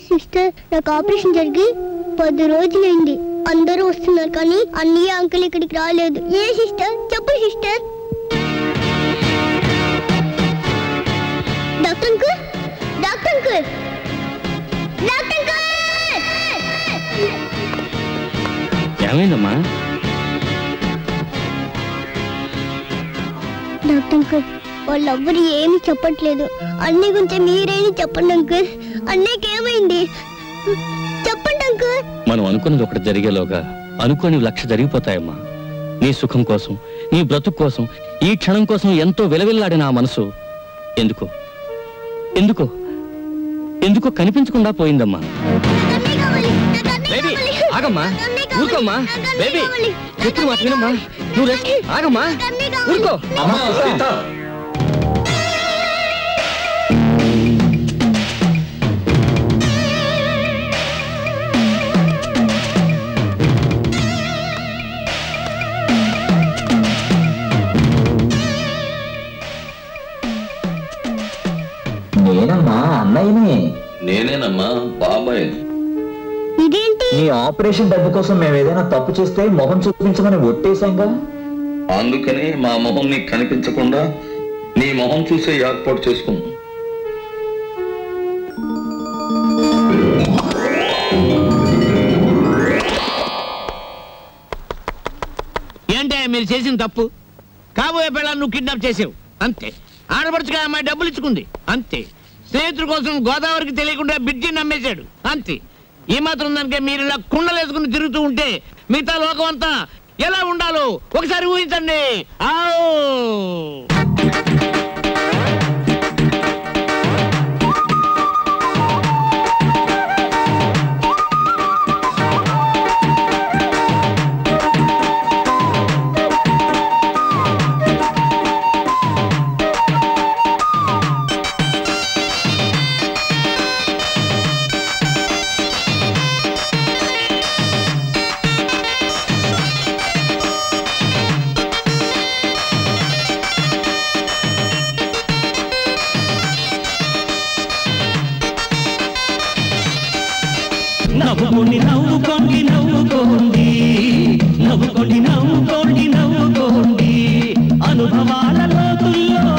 Speaker 12: సిస్టర్, నాకు ఆపరేషన్ జరిగి 10 రోజులైంది. అందరూ వస్తున్నారు కానీ అన్నయ్య అంకుల్ ఇక్కడికి రాలేదు. ఏ సిస్టర్? చెప్పు sister. Doctor uncle, doctor uncle, doctor uncle.
Speaker 7: ఏమైందమ్మా?
Speaker 12: డాక్టర్ అంకుల్, వాళ్ళెవ్వరు ఏమీ చెప్పట్లేదు. అన్నీ గురించి మీరేమి చెప్పండి అంకుల్. అన్నయ్యకి ఏమైంది చెప్పండి అంకుల్.
Speaker 7: మనం అనుకున్నది ఒకటి జరిగేలోగా అనుకోని 1,00,000 జరిగిపోతాయమ్మా. నీ సుఖం కోసం, నీ బ్రతుకు కోసం, ఈ క్షణం కోసం ఎంతో విలవిల్లాడిన ఆ మనసు ఎందుకో ఎందుకో ఎందుకో కనిపించకుండా పోయిందమ్మా. బేబీ ఆగమ్మా, ఊరుకోమ్మా. బేబీ చెప్పుడు మాట వినమ్మా. నువ్వు ఆగమ్మా, ఊరుకో.
Speaker 13: నేనమ్మా అన్నయ్యని.
Speaker 2: నేనేనమ్మా బాబాయ్.
Speaker 12: ఇదేంటి?
Speaker 13: నీ ఆపరేషన్ డబ్బు కోసం మేము ఏదైనా తప్పు చేస్తే మొహం చూపించమని ఒట్టేశాంగా.
Speaker 2: అందుకని మా మొహం నీకు కనిపించకుండా నీ మొహం చూసే ఏర్పాటు చేసుకున్నాం.
Speaker 3: ఏంటే మీరు చేసిన తప్పు? కాబోయే పిల్లలు నువ్వు కిడ్నాప్ చేసావు అంతే. ఆడపడుచుగా అమ్మాయి డబ్బులు ఇచ్చుకుంది అంతే. స్నేహితుల కోసం గోదావరికి తెలియకుండా బిడ్జిని నమ్మేశాడు అంతే. ఈ మాత్రం దానికే మీరు ఇలా కుండలేసుకుని తిరుగుతూ ఉంటే మిగతా లోకం అంతా ఎలా ఉండాలో ఒకసారి ఊహించండి.
Speaker 14: నవ్వుకోండి నవ్వుకోండి నవ్వుకోండి నవ్వుకోండి నవ్వుకోండి నవ్వుకోండి అనుభవాల లోతుల్లో